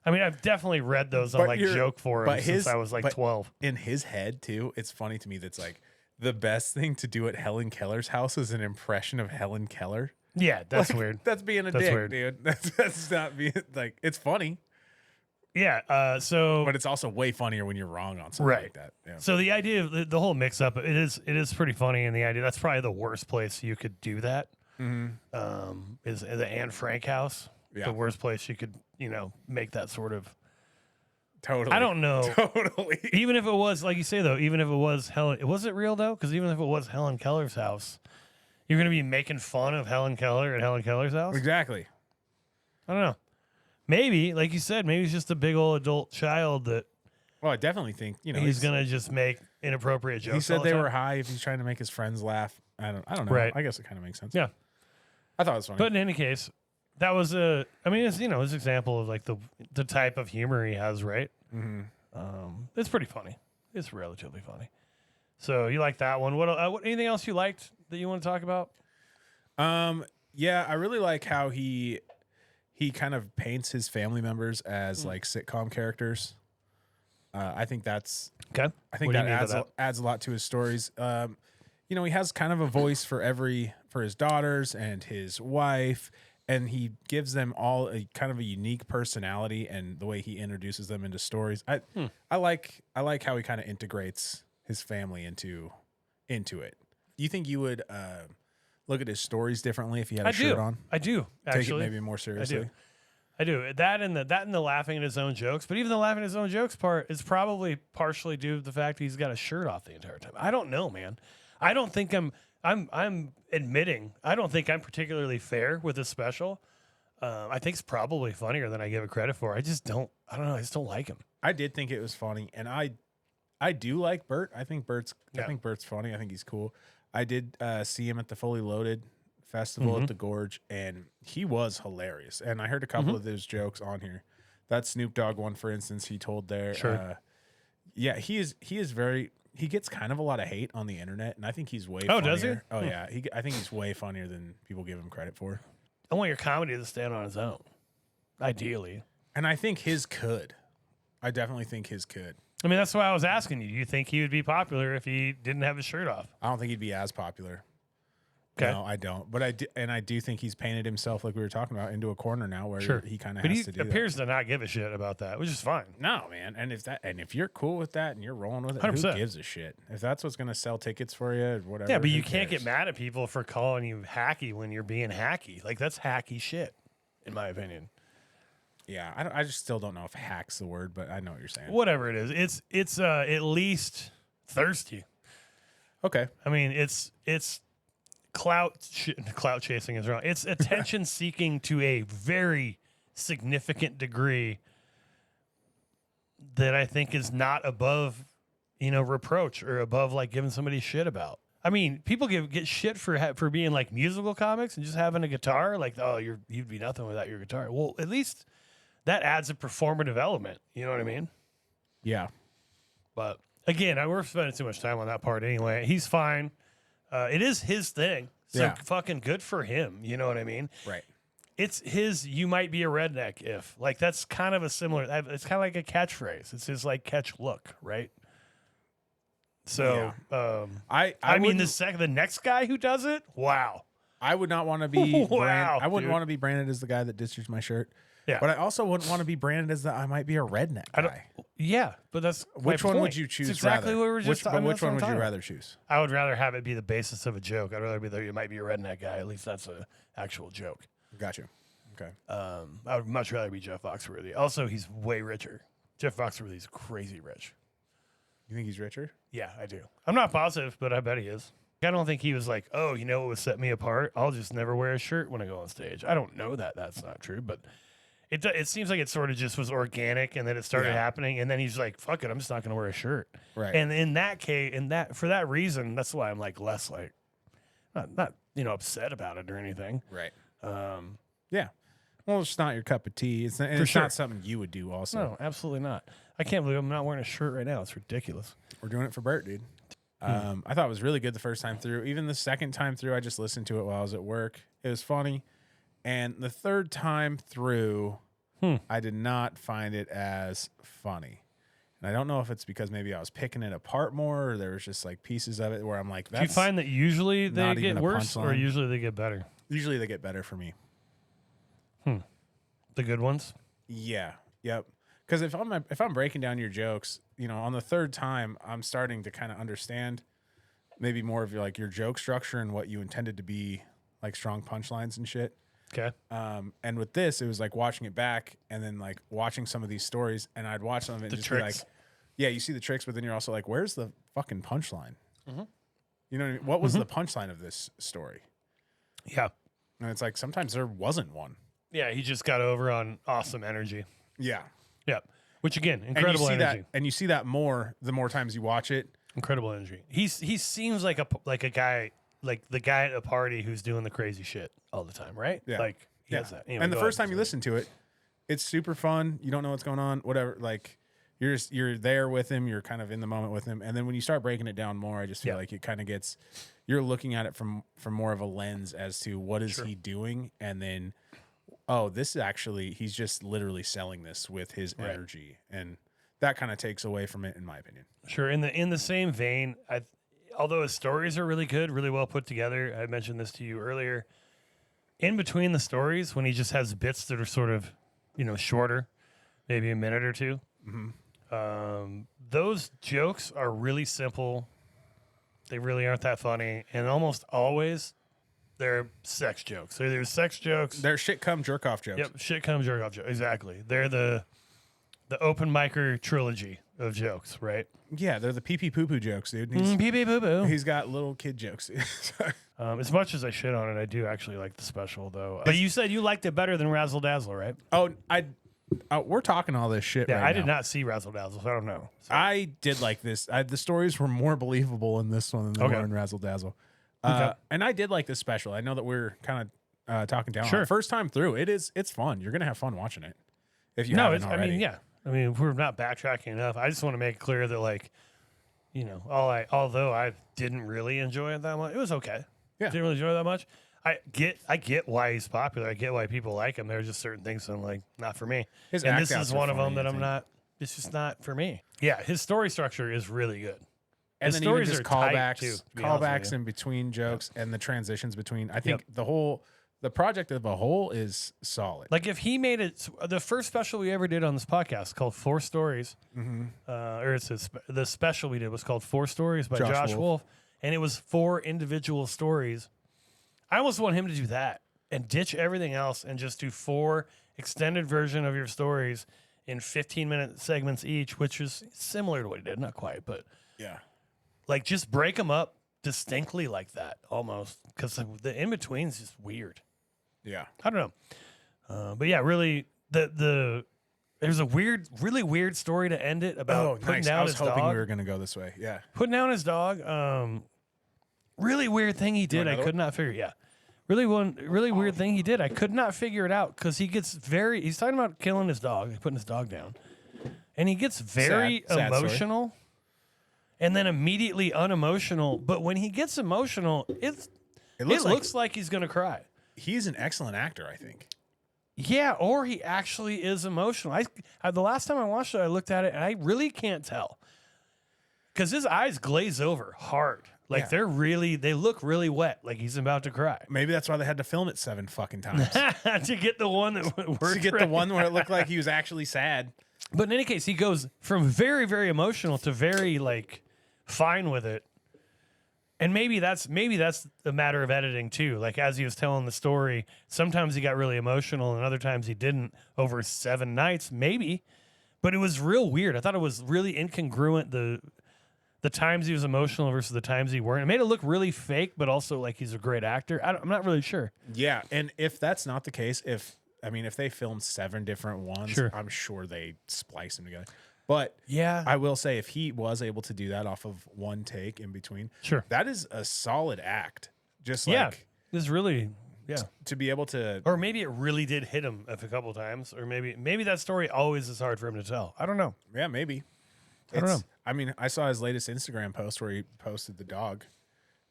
I mean, I've definitely read those on But like you're- joke forums but since I was like but 12. In his head too, it's funny to me that's like the best thing to do at Helen Keller's house is an impression of Helen Keller. Yeah, that's Like, weird. That's being a That's dick, weird. dude. That's not being like it's funny. Yeah. So But it's also way funnier when you're wrong on something Right. like that. Yeah. So the idea of the whole mix up, it is pretty funny, and the idea that's probably the worst place you could do that. Is the Anne Frank house. Yeah. The worst place you could make that sort of. Totally. I don't know. Totally. Even if it was like you say though, even if it was Helen, was it real though? Because even if it was Helen Keller's house, you're gonna be making fun of Helen Keller at Helen Keller's house. Exactly. I don't know. Maybe, like you said, maybe he's just a big old adult child that Well, I definitely think he's gonna just make inappropriate jokes. He said all the they time. were high if he's trying to make his friends laugh. I don't know. Right. I guess it kind of makes sense. Yeah. I thought it was funny. But in any case, that was it's it's an example of like the type of humor he has, right? Mm-hmm. It's pretty funny. It's relatively funny. So you like that one? What anything else you liked that you want to talk about? Yeah, I really like how he kind of paints his family members as like sitcom characters. I think that's Okay. I think What do you that mean by adds a lot to his stories. He has kind of a voice for his daughters and his wife, and he gives them all a kind of a unique personality and the way he introduces them into stories. I like how he kind of integrates his family into it. Do you think you would look at his stories differently if he had a shirt on? I do. Actually, Take it maybe more seriously. I do. That and the laughing at his own jokes. But even the laughing at his own jokes part is probably partially due to the fact he's got a shirt off the entire time. I don't know, man. I don't think I'm admitting I don't think I'm particularly fair with this special. I think it's probably funnier than I give it credit for. I don't know. I just don't like him. I did think it was funny, and I do like Bert. I think Bert's funny. I think he's cool. I did see him at the Fully Loaded Festival at the Gorge, and he was hilarious. And I heard a couple of those jokes on here. That Snoop Dogg one, for instance, he told there. Sure. Yeah, he is very. He gets kind of a lot of hate on the internet, and I think he's way. Oh, funnier. does he? Oh, yeah. I think he's way funnier than people give him credit for. I want your comedy to stand on its own, ideally. And I think his could. I definitely think his could. I mean, that's why I was asking you. Do you think he would be popular if he didn't have his shirt off? I don't think he'd be as popular. Okay. No, I don't. But I do think he's painted himself, like we were talking about, into a corner now where he kind of But has he to do appears to not give a shit about that, which is fine. that. No, man. And if you're cool with that and you're rolling with it, 100%. who gives a shit? If that's what's going to sell tickets for you, whatever. Yeah, but who you can't cares? get mad at people for calling you hacky when you're being hacky. Like, that's hacky shit, in my opinion. Yeah, I just still don't know if hack's the word, but I know what you're saying. Whatever it is, it's at least thirsty. Okay. I mean, it's clout chasing is wrong. It's attention seeking to a very significant degree that I think is not above, reproach or above like giving somebody shit about. I mean, people get shit for being like musical comics and just having a guitar. Like, oh, you'd be nothing without your guitar. Well, at least that adds a performative element. You know what I mean? Yeah. But again, we're spending too much time on that part anyway. He's fine. It is his thing. So Yeah. fucking good for him. You know what I mean? Right. It's his, you might be a redneck if. Like, that's kind of a similar, it's kind of like a catchphrase. It's his, like, catch look, right? So, I mean, wouldn't- the next guy who does it, wow. I would not want to be Wow, I wouldn't dude. want to be branded as the guy that disters my shirt. Yeah. But I also wouldn't want to be branded as I might be a redneck guy. Yeah, but that's my Which one would point. you choose? It's exactly rather? what we were just talking about. Which one would That's what you I'm rather choose? I would rather have it be the basis of a joke. I'd rather be you might be a redneck guy. At least that's an actual joke. Gotcha. Okay. I would much rather be Jeff Foxworthy. Also, he's way richer. Jeff Foxworthy's crazy rich. You think he's richer? Yeah, I do. I'm not positive, but I bet he is. I don't think he was like, oh, you know what would set me apart? I'll just never wear a shirt when I go on stage. I don't know that that's not true, but it seems like it sort of just was organic, and then it started happening, and then he's like, fuck it, I'm just not going to wear a shirt. Right. And in that case, for that reason, that's why I'm like less like, not upset about it or anything. Right. Yeah. Well, it's not your cup of tea. It's not something you would do also. No, absolutely not. I can't believe I'm not wearing a shirt right now. It's ridiculous. We're doing it for Bert, dude. I thought it was really good the first time through. Even the second time through, I just listened to it while I was at work. It was funny. And the third time through, I did not find it as funny. And I don't know if it's because maybe I was picking it apart more, or there was just like pieces of it where I'm like, Do you find that usually they not get even a worse or punchline. usually they get better? Usually they get better for me. The good ones? Yeah. Yep. Because if I'm breaking down your jokes, on the third time, I'm starting to kind of understand maybe more of your joke structure and what you intended to be, like strong punchlines and shit. Okay. And with this, it was like watching it back and then like watching some of these stories, and I'd watch some of it and The just tricks. be like, yeah, you see the tricks, but then you're also like, where's the fucking punchline? Mm-hmm. You know what I mean? What was the punchline of this story? Yeah. And it's like sometimes there wasn't one. Yeah, he just got over on awesome energy. Yeah. Yeah. Which again, incredible and you see energy. and you see that more the more times you watch it. Incredible energy. He seems like a guy, like the guy at a party who's doing the crazy shit all the time, right? Yeah. Like he has that. Anyway, And the go first ahead. time you listen to it, it's super fun. You don't know what's going on, whatever. Like you're there with him, you're kind of in the moment with him. And then when you start breaking it down more, I just feel like it kind of gets, you're looking at it from more of a lens as to what is he doing, and then this is actually, he's just literally selling this with his energy, and that kind of takes away from it, in my opinion. Sure. In the same vein, although his stories are really good, really well put together, I mentioned this to you earlier. In between the stories, when he just has bits that are sort of, shorter, maybe a minute or two, those jokes are really simple. They really aren't that funny, and almost always they're sex jokes. So there's sex jokes. They're shit come jerk off jokes. Yep, shit come jerk off jokes. Exactly. They're the open micer trilogy of jokes, right? Yeah, they're the pee pee poo poo jokes, dude. Pee pee poo poo. He's got little kid jokes. As much as I shit on it, I do actually like the special, though. But you said you liked it better than Razzle Dazzle, right? We're talking all this shit. Yeah, right I now. did not see Razzle Dazzle, so I don't know. So, I did like this. The stories were more believable in this one than they were in Razzle Dazzle. And I did like this special. I know that we're kind of talking down. Sure. On it. First time through, it's fun. You're gonna have fun watching it. If you no, haven't it's. already. I mean, we're not backtracking enough. I just want to make it clear that, although I didn't really enjoy it that much, it was okay. Yeah. Didn't really enjoy it that much. I get why he's popular. I get why people like him. There's just certain things that I'm like, not for me. His And act this outs is are one of them funny, that I I'm think. not. It's just not for me. Yeah, his story structure is really good. And His then even stories just are tight, callbacks, too, to be honest with callbacks you. in between jokes and the transitions between. I think the project of a whole is solid. Like if he made it, the first special we ever did on this podcast called 4 Stories, or the special we did was called 4 Stories by Josh Wolf, and it was 4 individual stories. I almost want him to do that and ditch everything else and just do 4 extended version of your stories in 15-minute segments each, which is similar to what he did, not quite, but Yeah. like just break them up distinctly like that almost, because the in between is just weird. Yeah. I don't know. But yeah, really, there's a really weird story to end it about putting down I was his hoping dog. we were going to go this way. Yeah. Putting down his dog. Really weird thing he did. I another could not figure. Yeah. Really weird thing he did. I could not figure it out because he gets he's talking about killing his dog, putting his dog down. And he gets very Sad story. emotional and then immediately unemotional. But when he gets emotional, it looks like he's going to cry. He's an excellent actor, I think. Yeah, or he actually is emotional. The last time I watched it, I looked at it and I really can't tell because his eyes glaze over hard. Like they look really wet. Like he's about to cry. Maybe that's why they had to film it 7 fucking times. To get the one that worked. To get the one where it looked like he was actually sad. But in any case, he goes from very, very emotional to very fine with it. And maybe that's a matter of editing too. Like as he was telling the story, sometimes he got really emotional and other times he didn't over 7 nights, maybe. But it was real weird. I thought it was really incongruent the times he was emotional versus the times he weren't. It made it look really fake, but also like he's a great actor. I'm not really sure. Yeah, and if that's not the case, if they filmed 7 different ones, Sure. I'm sure they splice them together. But Yeah. I will say, if he was able to do that off of one take in between, Sure. that is a solid act. Just Yeah. This really, yeah. to be able to. Or maybe it really did hit him a couple times. Or maybe that story always is hard for him to tell. I don't know. Yeah, maybe. I don't know. I mean, I saw his latest Instagram post where he posted the dog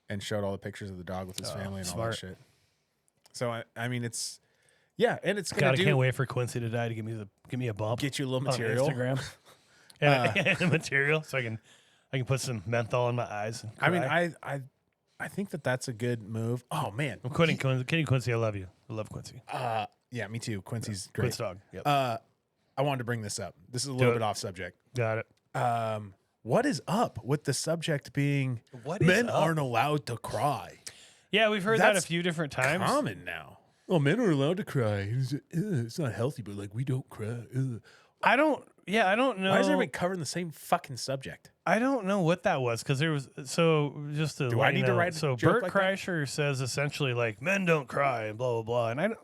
and showed all the pictures of the dog with his family and all smart. that shit. So I mean, it's and it's God, gonna I can't wait for Quincy to die to give me a bump. get you a little on material. Instagram. And material, so I can put some menthol in my eyes. And I mean, cry. I think that's a good move. Oh man, I'm kidding Quincy. I love you. I love Quincy. yeah, me too. Quincy's great. Quince dog. Yep. I wanted to bring this up. This is a little bit off subject. Got it. What is up with the subject being What is men up? aren't allowed to cry? Yeah, we've heard that a That's few different times. Common now. Oh, men are allowed to cry. It's not healthy, but like we don't cry. I don't know. Why is everybody covering the same fucking subject? I don't know what that was because there was just to Do let I need you to know, write a so joke Bert like that? Kreischer says essentially like men don't cry and blah blah blah, and I don't.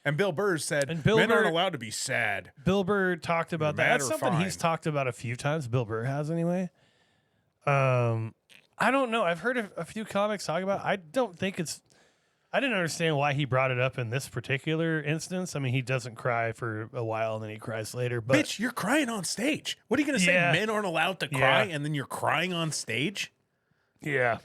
And Bill Burr said And Bill men aren't Burr- allowed to be sad. Bill Burr talked about that. mad That's or something he's fine. talked about a few times. Bill Burr has anyway. I don't know. I've heard a few comics talk about it. I don't think it's. I didn't understand why he brought it up in this particular instance. I mean, he doesn't cry for a while and then he cries later. But Bitch, you're crying on stage. What are you going to say? Yeah. Men aren't allowed to cry Yeah. and then you're crying on stage? yeah,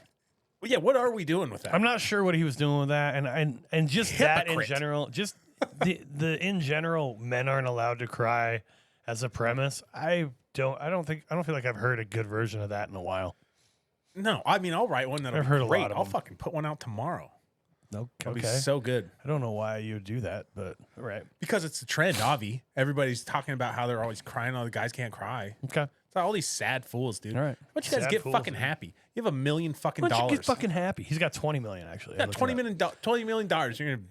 Well, yeah, what are we doing with that? I'm not sure what he was doing with that, and just that in Hypocrite. general, just the in general, men aren't allowed to cry as a premise. I don't feel like I've heard a good version of that in a while. No, I mean, I'll write one that'll I've be heard a great. lot of I'll them. fucking put one out tomorrow. No, It'll okay. be so good. I don't know why you would do that, but all right. Because it's the trend, Avi. Everybody's talking about how they're always crying. All the guys can't cry. Okay. It's all these sad fools, dude. All right. Why don't you guys Sad get fools, fucking dude. happy? You have $1 million fucking Why don't dollars. you get fucking happy? He's got 20 million actually. Yeah, $20 million. $20 million. You're gonna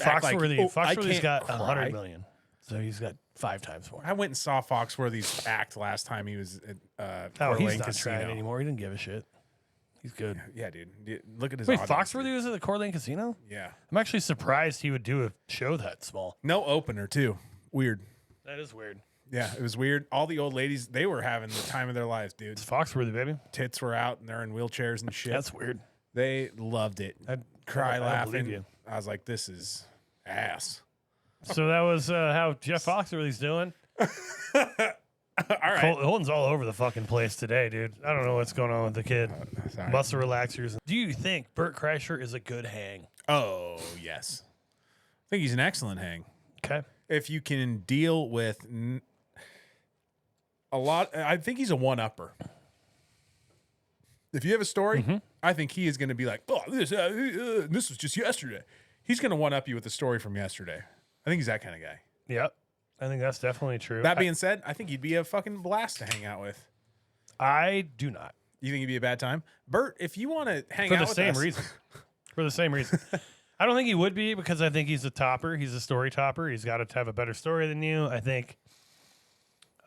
act like, Foxworthy. oh, I Foxworthy's can't got cry. 100 million, so he's got 5 times more. I went and saw Foxworthy's act last time he was at Oh, Coeur he's d'Alene not Casino. trying anymore. He didn't give a shit. He's good. Yeah, dude. Look at his Wait, audience, Foxworthy was at the Coeur d'Alene Casino? dude. Yeah. I'm actually surprised he would do a show that small. No opener, too. Weird. That is weird. Yeah, it was weird. All the old ladies, they were having the time of their lives, dude. It's Foxworthy, baby. Tits were out and they're in wheelchairs and shit. That's weird. They loved it. I'd Cry I believe laughing. you. I was like, this is ass. So that was how Jeff Foxworthy's doing. All right. Colton's all over the fucking place today, dude. I don't know what's going on with the kid. Sorry. Muscle relaxers. Do you think Bert Kreischer is a good hang? Oh, yes. I think he's an excellent hang. Okay. If you can deal with a lot, I think he's a one-upper. If you have a story, I think he is going to be like, oh, this was just yesterday. He's going to one-up you with the story from yesterday. I think he's that kind of guy. Yep. I think that's definitely true. That being said, I think he'd be a fucking blast to hang out with. I do not. You think he'd be a bad time? Bert, if you want to hang For out the with same us, reason. For the same reason. I don't think he would be because I think he's a topper. He's a story topper. He's got to have a better story than you. I think,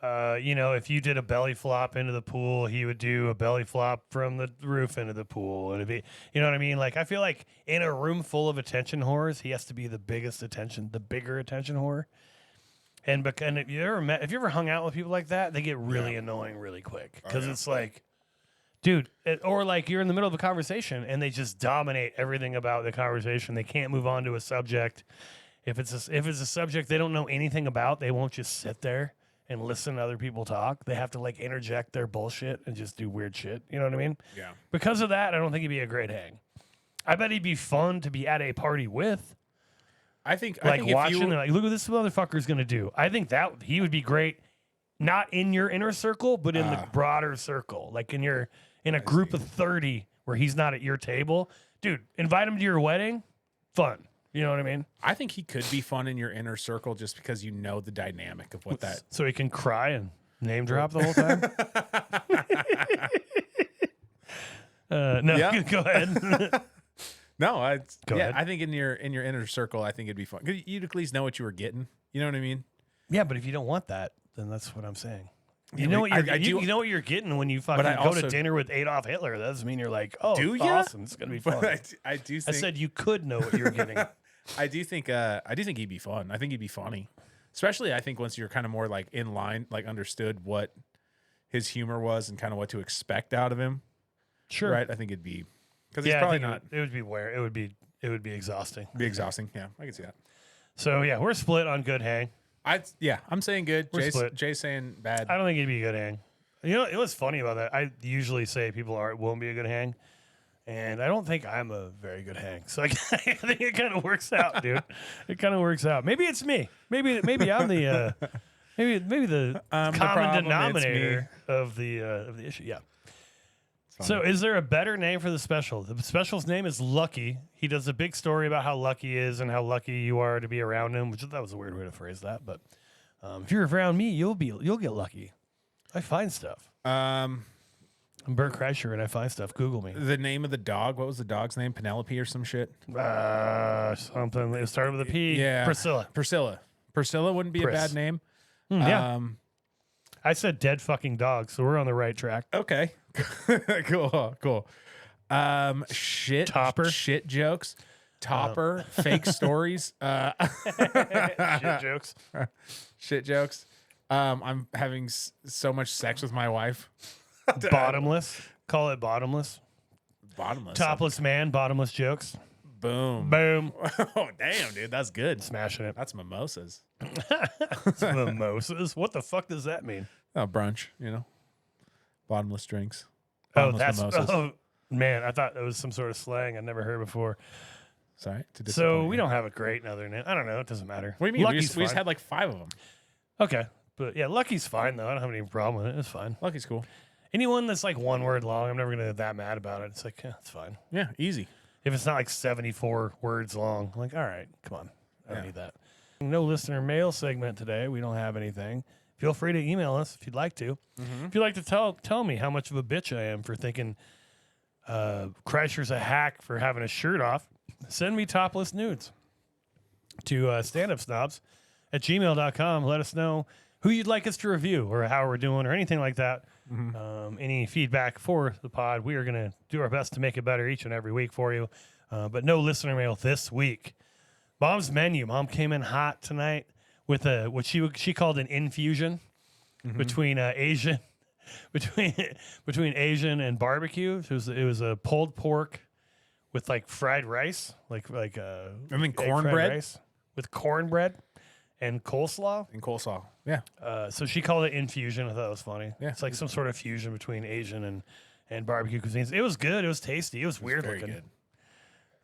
if you did a belly flop into the pool, he would do a belly flop from the roof into the pool. And you know what I mean? Like, I feel like in a room full of attention whores, he has to be the bigger attention whore. And if you ever hung out with people like that, they get really annoying really quick because it's like, dude, or like you're in the middle of a conversation and they just dominate everything about the conversation. They can't move on to a subject. If it's a subject they don't know anything about, they won't just sit there and listen to other people talk. They have to like interject their bullshit and just do weird shit. You know what I mean? Yeah. Because of that, I don't think he'd be a great hang. I bet he'd be fun to be at a party with. I think Like if watching, you, they're like, look what this motherfucker's gonna do. I think that he would be great, not in your inner circle, but in the broader circle. Like in a group of 30 where he's not at your table. Dude, invite him to your wedding. Fun. You know what I mean? I think he could be fun in your inner circle just because you know the dynamic of what that. So he can cry and name drop the whole time. No, Yeah. go ahead. No, Go ahead. I think in your inner circle, I think it'd be fun. 'Cause you'd at least know what you were getting. You know what I mean? Yeah, but if you don't want that, then that's what I'm saying. You Yeah, know but what I you do- know what you're getting when you fucking I go also- to dinner with Adolf Hitler. That doesn't mean you're like, oh, Do it's ya? awesome. It's gonna be fun. But I do I think said you could know what you were getting. I do think he'd be fun. I think he'd be funny, especially I think once you're kind of more like in line, like understood what his humor was and kind of what to expect out of him. Sure. Right? I think it'd be because he's Yeah, probably I think not It would be where it would be exhausting. be exhausting. Yeah, I can see that. So yeah, we're split on good hang. I'm saying good. We're split. Jay's saying bad. I don't think it'd be a good hang. You know, it was funny about that. I usually say people won't be a good hang, and I don't think I'm a very good hang. So I think it kind of works out, dude. It kind of works out. Maybe it's me. Maybe I'm the maybe the common problem, it's denominator of the issue. Yeah. So is there a better name for the special? The special's name is Lucky. He does a big story about how lucky he is and how lucky you are to be around him, which that was a weird way to phrase that, but If you're around me, you'll get lucky. I find stuff. I'm Bert Kreischer, and I find stuff. Google me. The name of the dog. What was the dog's name? Penelope or some shit? Something. It started with a P. Yeah. Priscilla. Priscilla wouldn't be a bad name. Yeah. I said dead fucking dog, so we're on the right track. Okay. Cool. Shit jokes. Topper. Fake stories. Shit jokes. Shit jokes. I'm having so much sex with my wife. Bottomless. Call it bottomless. Bottomless. Topless man, bottomless jokes. Boom. Boom. Oh, damn, dude. That's good. Smashing it. That's mimosas. Mimosas? What the fuck does that mean? Oh, brunch, Bottomless drinks. Oh, Bottomless mimosas. oh, man. I thought it was some sort of slang I'd never heard before. Sorry. So we don't have it great in other names. I don't know. It doesn't matter. What do you mean? Lucky's We just had like 5 of them. Okay. But yeah, Lucky's fine, though. I don't have any problem with it. It's fine. Lucky's cool. Anyone that's like one word long, I'm never going to get that mad about it. It's like, yeah, it's fine. Yeah, easy. If it's not like 74 words long, I'm like, all right, come on. I don't need that. No listener mail segment today. We don't have anything. Feel free to email us if you'd like to. Mm-hmm. If you'd like to tell me how much of a bitch I am for thinking Kreischer's a hack for having a shirt off, send me topless nudes to standupsnobs@gmail.com. Let us know who you'd like us to review or how we're doing or anything like that. Mm-hmm. Any feedback for the pod, we are going to do our best to make it better each and every week for you. But no listener mail this week. Mom's menu. Mom came in hot tonight with what she called an infusion between Asian and barbecue. It was a pulled pork with like fried rice, cornbread with cornbread and coleslaw. Yeah. So she called it infusion. I thought it was funny. Yeah. It's like some sort of fusion between Asian and barbecue cuisines. It was good. It was tasty. It was weird very looking. good.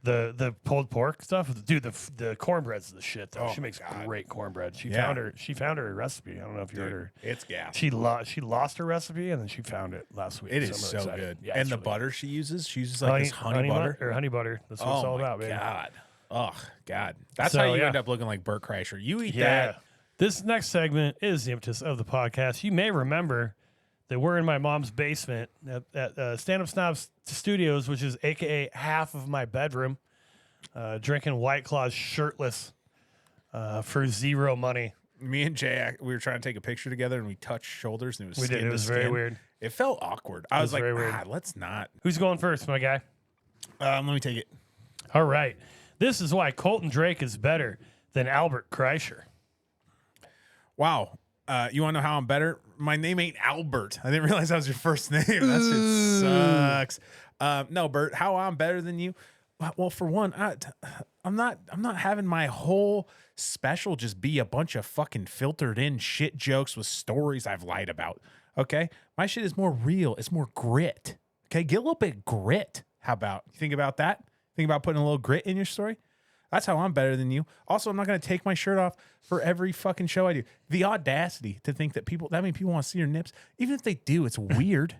The pulled pork stuff, dude. The cornbread's the shit though. Oh She makes God. great cornbread. She found her recipe. I don't know if you heard her. It's gas. She lost her recipe and then she found it last week. It is I'm so excited. good. Yeah, and it's the really butter she uses like this honey butter. honey butter. That's what it's all about, man. God. Oh God. That's So, how you yeah. end up looking like Bert Kreischer. You eat Yeah. that. This next segment is the impetus of the podcast. You may remember that we're in my mom's basement at Stand Up Snobs Studios, which is AKA half of my bedroom, drinking White Claws shirtless for zero money. Me and Jay, we were trying to take a picture together and we touched shoulders and it was We did. skin It to was very skin. weird. It felt awkward. I was like, very weird. let's not. Who's going first, my guy? Let me take it. All right. This is why Colton Drake is better than Albert Kreischer. Wow. You want to know how I'm better? My name ain't Albert. I didn't realize that was your first name. That shit sucks. No, Bert, how I'm better than you? Well, for one, I'm not having my whole special just be a bunch of fucking filtered in shit jokes with stories I've lied about. Okay? My shit is more real. It's more grit. Okay? Get a little bit of grit. How about? You think about that? Think about putting a little grit in your story? That's how I'm better than you. Also, I'm not going to take my shirt off for every fucking show I do. The audacity to think that many people want to see your nips. Even if they do, it's weird.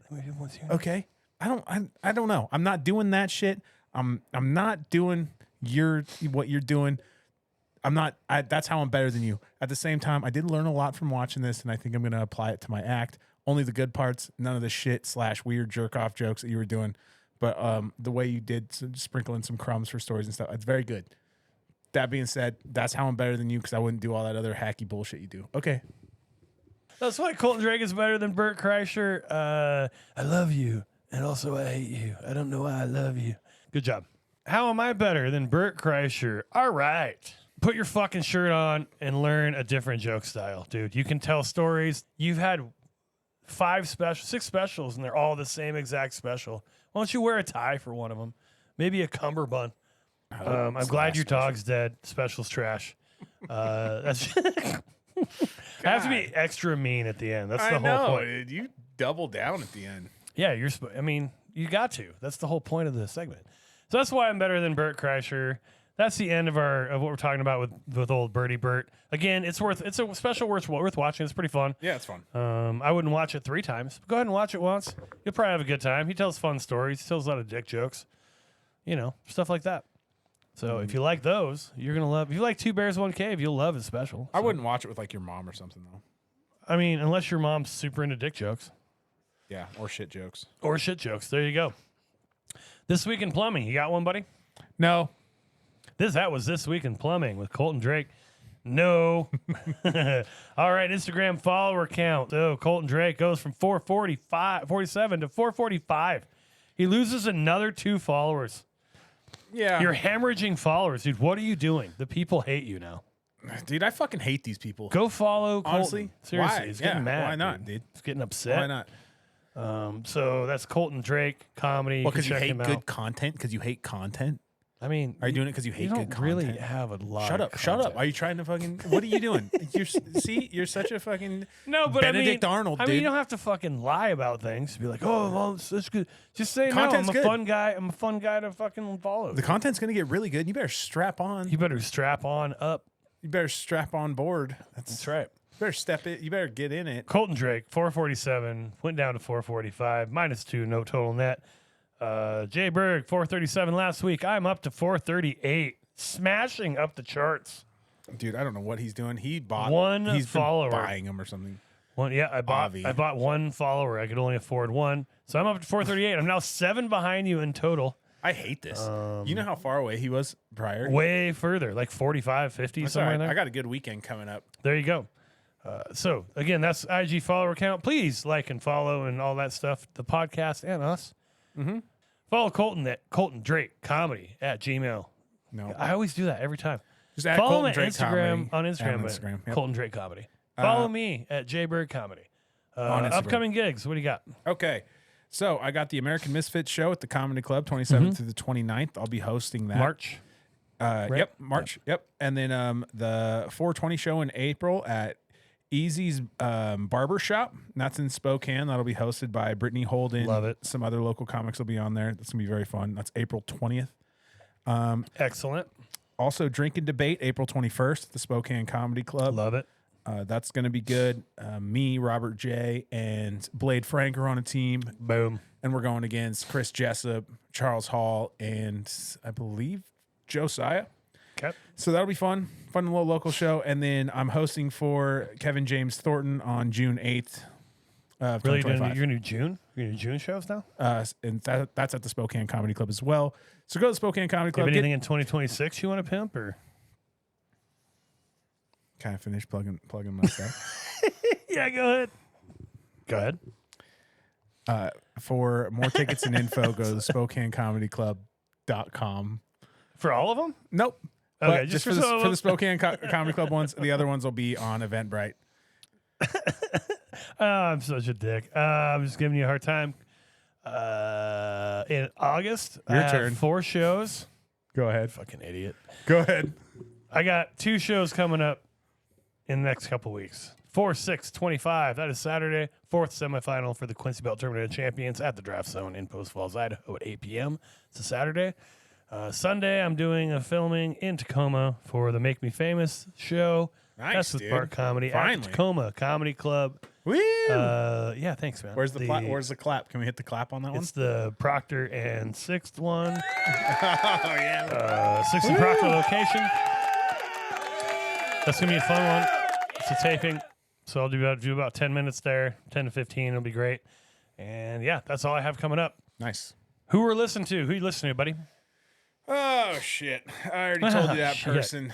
Okay? I don't know. I'm not doing that shit. I'm not doing what you're doing. That's how I'm better than you. At the same time, I did learn a lot from watching this, and I think I'm going to apply it to my act. Only the good parts, none of the shit / weird jerk off jokes that you were doing. But the way you did sprinkle in some crumbs for stories and stuff, it's very good. That being said, that's how I'm better than you because I wouldn't do all that other hacky bullshit you do. Okay. That's why Colton Drake is better than Bert Kreischer. I love you, and also I hate you. I don't know why I love you. Good job. How am I better than Bert Kreischer? All right. Put your fucking shirt on and learn a different joke style, dude. You can tell stories. You've had 6 specials, and they're all the same exact special. Why don't you wear a tie for one of them? Maybe a cummerbund. I'm glad your dog's dead. Special's trash. That's I have to be extra mean at the end. That's the whole point. Dude, you double down at the end. Yeah, you got to. That's the whole point of the segment. So that's why I'm better than Bert Kreischer. That's the end of what we're talking about with old Bertie Bert. Again, it's a special worth watching. It's pretty fun. Yeah, it's fun. I wouldn't watch it 3 times. Go ahead and watch it once. You'll probably have a good time. He tells fun stories. He tells a lot of dick jokes. Stuff like that. So if you like those, you're gonna love. If you like Two Bears One Cave, you'll love his special. I So, wouldn't watch it with like your mom or something though. I mean, unless your mom's super into dick jokes Yeah, or shit jokes. or shit jokes. There you go. This week in plumbing, you got one, buddy? No. That was This Week in Plumbing with Colton Drake. No. All right, Instagram follower count. So Colton Drake goes from 47 to 445. He loses another 2 followers. Yeah. You're hemorrhaging followers, dude. What are you doing? The people hate you now. Dude, I fucking hate these people. Go follow Colton. Honestly, Seriously, why? he's getting mad. Why not, dude? He's getting upset. Why not? So that's Colton Drake comedy. Well, can because you check hate him good out. content. Because you hate content. I mean, Are you doing it because you hate you good don't really content? have a lot. Shut of up! Shut up! content. Are you trying to fucking? What are you doing? You're such a fucking No, but Benedict I mean, Arnold, I dude. mean, you don't have to fucking lie about things. Be like, oh, well, that's good. Just say Content's no. I'm a good. fun guy. I'm a fun guy to fucking follow. The content's gonna get really good. You better strap on. You better strap on up. You better strap on board. That's right. You better step it. You better get in it. Colton Drake, 447, went down to 445, -2, no total net. Jay Berg, 437 last week. I'm up to 438, smashing up the charts. Dude, I don't know what he's doing. He bought One he's been follower. buying them or something. I bought 1 follower. I could only afford 1. So I'm up to 438. I'm now 7 behind you in total. I hate this. You know how far away he was prior? Way further, like 45, 50, That's somewhere all in right. there. I got a good weekend coming up. There you go. So again, that's IG follower count. Please like and follow and all that stuff. The podcast and us. Mm-hmm. Follow Colton at Colton Drake Comedy at Gmail. No. I always do that every time. Just add Follow Colton him at Drake Instagram Comedy on Instagram, on but Instagram. Yep. Colton Drake Comedy. Follow me at Jbird Comedy. On Instagram. Upcoming gigs. What do you got? Okay. So I got the American Misfits show at the Comedy Club, 27th through the 29th. I'll be hosting that. March. Yep, March. Yep. And then the 420 show in April at Easy's Barber Shop. That's in Spokane. That'll be hosted by Brittany Holden. Love it. Some other local comics will be on there. That's going to be very fun. That's April 20th. Excellent. Also, Drink and Debate, April 21st at the Spokane Comedy Club. Love it. That's going to be good. Me, Robert J., and Blade Frank are on a team. Boom. And we're going against Chris Jessup, Charles Hall, and I believe Josiah. Okay. So that'll be fun. Fun little local show. And then I'm hosting for Kevin James Thornton on June 8th of Really? 2025. You're going to do June? You're going to do June shows now? And that's at the Spokane Comedy Club as well. So go to the Spokane Comedy You Club. have anything in 2026 you want to pimp? Or? Can I finish plugging my stuff? Yeah, go ahead. Go ahead. For more tickets and info, go to the SpokaneComedyClub.com. For all of them? Nope. Okay, But just for for some of the Spokane Comedy Club ones, the other ones will be on Eventbrite. I'm such a dick. I'm just giving you a hard time. In August, Your I have turn. 4 shows. Go ahead. Fucking idiot. Go ahead. I got 2 shows coming up in the next couple weeks. 4/6/25. That is Saturday. 4th semifinal for the Quincy Belt Tournament of Champions at the Draft Zone in Post Falls, Idaho at 8 p.m. It's a Saturday. Sunday, I'm doing a filming in Tacoma for the Make Me Famous show. Nice, That's with dude. Bart Comedy at Finally. the Tacoma Comedy Club. Woo! Yeah, thanks, man. Where's the clap? Can we hit the clap on that one? It's the Proctor and 6th one. Oh yeah. 6th and Proctor location. That's gonna be a fun one. It's a taping, so I'll do about 10 minutes there, 10 to 15. It'll be great. And yeah, that's all I have coming up. Nice. Who we're listening to? Who you listening to, buddy? Oh shit! I already told you that Shit. person.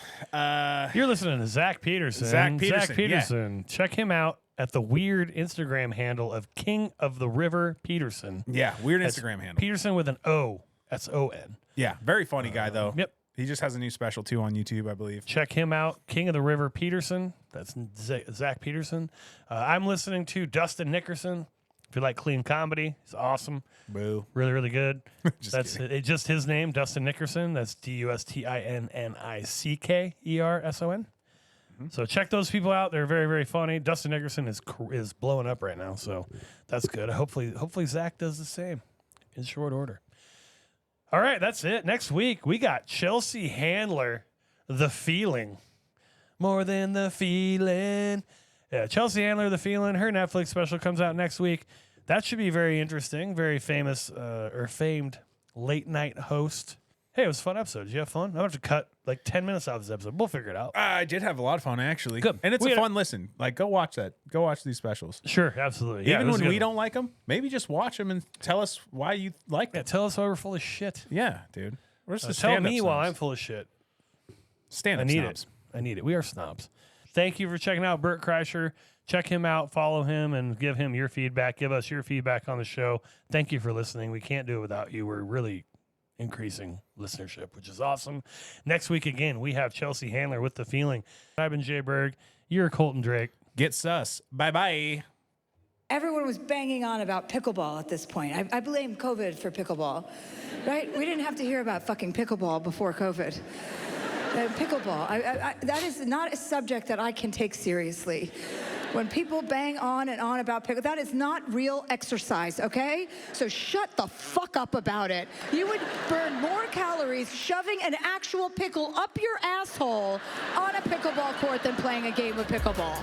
You're listening to Zach Peterson. Zach Peterson, Peterson. Check him out at the weird Instagram handle of King of the River Peterson. Yeah, weird That's Instagram handle. Peterson with an O. S-O-N. Yeah, very funny guy though. Yep. He just has a new special too on YouTube, I believe. Check him out, King of the River Peterson. That's Zach Peterson. I'm listening to Dustin Nickerson. If you like clean comedy, he's awesome. Boo. Really, really good. Just kidding. Just his name, Dustin Nickerson. That's DUSTINNICKERSON. So check those people out. They're very, very funny. Dustin Nickerson is blowing up right now, so that's good. Hopefully Zach does the same in short order. All right, that's it. Next week, we got Chelsea Handler, The Feeling. More than the feeling. Yeah, Chelsea Handler, The Feeling. Her Netflix special comes out next week. That should be very interesting. Very famous or famed late night host. Hey, it was a fun episode. Did you have fun? I'm going to have to cut like 10 minutes out of this episode. We'll figure it out. I did have a lot of fun, actually. Good. And it's We a had a- fun listen. Like, go watch that. Go watch these specials. Sure, absolutely. Yeah, Even it was when a we good don't like them, maybe just watch them and tell us why you like Yeah, them. tell us why we're full of shit. Yeah, dude. We're just Tell me while I'm full of shit. stand I up need snobs. it. I need it. We are snobs. Thank you for checking out Bert Kreischer. Check him out, follow him, and give him your feedback. Give us your feedback on the show. Thank you for listening. We can't do it without you. We're really increasing listenership, which is awesome. Next week, again, we have Chelsea Handler with The Feeling. I've been Jay Berg. You're Colton Drake. Get sus. Bye-bye. Everyone was banging on about pickleball at this point. I blame COVID for pickleball, right? We didn't have to hear about fucking pickleball before COVID. Pickleball, that is not a subject that I can take seriously. When people bang on and on about pickle, that is not real exercise, okay? So shut the fuck up about it. You would burn more calories shoving an actual pickle up your asshole on a pickleball court than playing a game of pickleball.